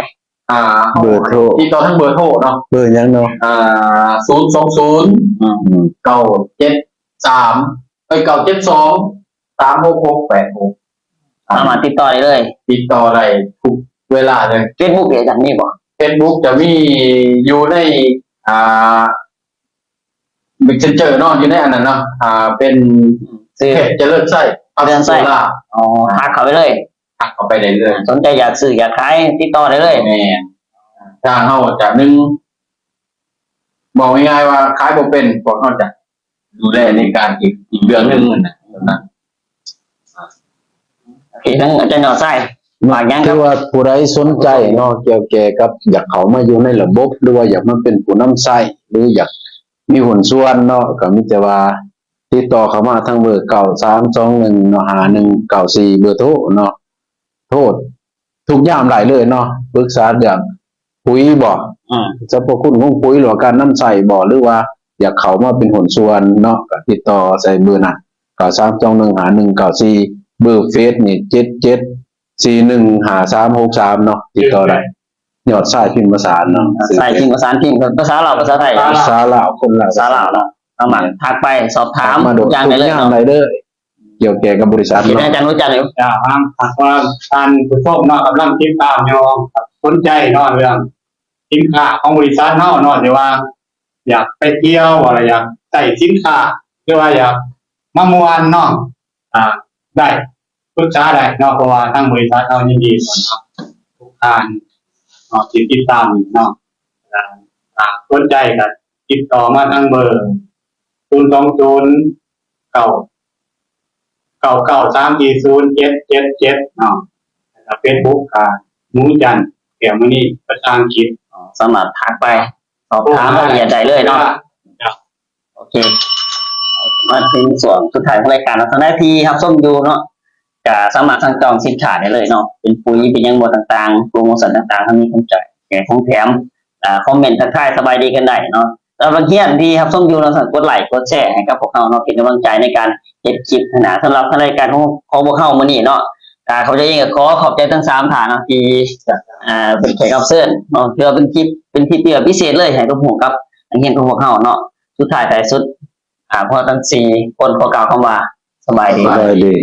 เบอร์โทร ที่ต่อทั้งเบอร์โทรเนาะ เบอร์หยังเนาะ 020 972 36686 สามารถติดต่อได้เลย ติดต่อได้ทุกเวลาเลย เฟซบุ๊กอาจารย์นี่บอก Facebook จะมีอยู่ในMessenger เนาะอยู่ในอันนั้นเนาะเป็น ซื้อ เพจเจริญไส้ เจริญไส้ ล่า อ๋อทักเขาไปเลย ทักเข้าไปได้เลย สนใจอยากซื้ออยากขายติดต่อได้เลย แม่ทางเฮาจะหนึ่งบอกง่ายๆว่าขายบ่เป็นพวกเฮาจะดูแลในการอีกเรื่องหนึงนะ โอเคทั้งอาจารย์หน่อไส้ฝากยังค คื รับ อว่าผู้ใดสนใจเนาะเกี่ยวแก่กับอยากเข้ามาอยู่ในระบบหรือว่าอยากมาเป็นผู้นำใช้หรืออยากมีหุ้นส่วนเนาะก็มีแต่ว่าติดต่อเข้ามาทางเบอร์9321เนาะ5194เบอร์โทรเนาะโทษทุกอย่างหลายเลยเนาะปรึกษาเรื่องผ ปุ๋ยบ่ สรรพคุณของปุ๋ยหรือว่าการนำใส่บ่หรือว่าอยากเข้ามาเป็นหุ้นส่วนเนาะก็ติดต่อใส่เบอร์นั้น93215194เบอร์เฟซนี่77415363เนาะติดต่อได้ยอดสายพิมพ์ภาษาเนาะ ใส่พิมพ์ภาษาพิมพ์ภาษาเราวภาษาไทย ภาษาลาวคนลาว ภาษาลาวเนาะสมัครทักไปสอบถาม มาโด ทุ ด กอย่าง ทุ ได้ ก เลย อย่าง เนาะ ได้เลยเกี่ยวแก่กับบริษัท เห็น เนาะ อาจารย์รู้จักอยู่ จ้าครับหากว่าการผู้ชมเนาะกำลังติดตามอยู่สนใจเนาะเรื่องสินค้าของบริษัทเนาะหรือว่า อยากไปเที่ยวอะไรอยากใส่สินค้าหรือว่าอยากมามวนเนาะได้ปรึกษาได้เนาะเพราะว่าทั้งบริษัทเรายินดีสอนรับทุกท่านเนาะติดตามเนาะสนใจกันติดต่อมาทางเบอร์020-99340-777เนาะเฟซบุ๊กหมูจันทร์เกี่ยวกับนี่ภาษาอังกฤษ สมัครทักไปสอบถามรายละเอียดได้เลยเนาะโอเคมาถึงส่วนสุดท้ายของรายการเราทางหน้าที่ครับส้มยูเนาะก็สามารถสั่งจองสินค้าได้เลยเนาะเป็นปุ๋ยเป็นยังบทต่างๆโปรโมชั่นต่างๆทั้งนี้ทั้งจ่ายแก่ของแถมคอมเมนต์ทักทายสบายดีกันได้เนาะแล้วบางทีที่ครับส้มยูเราสั่งกดไลค์กดแชร์ให้กับพวกเราเนาะเป็นกำลังใจในการเฮ็ดคลิปนะสำหรับรายการของพวกเรามื้อนี้เนาะเขาจะยังขอขอบใจทั้ง3ฐานเนาะที่เป็นแขกรับเชิญเนาะเพื่อเป็นคลิปเดียวพิเศษเลยให้ทุกผู้กับอันเห็นของพวกเราเนาะสุดท้ายแต่สุดพอทั้ง4คนขอกล่าวคำว่าสบายดี สบายดี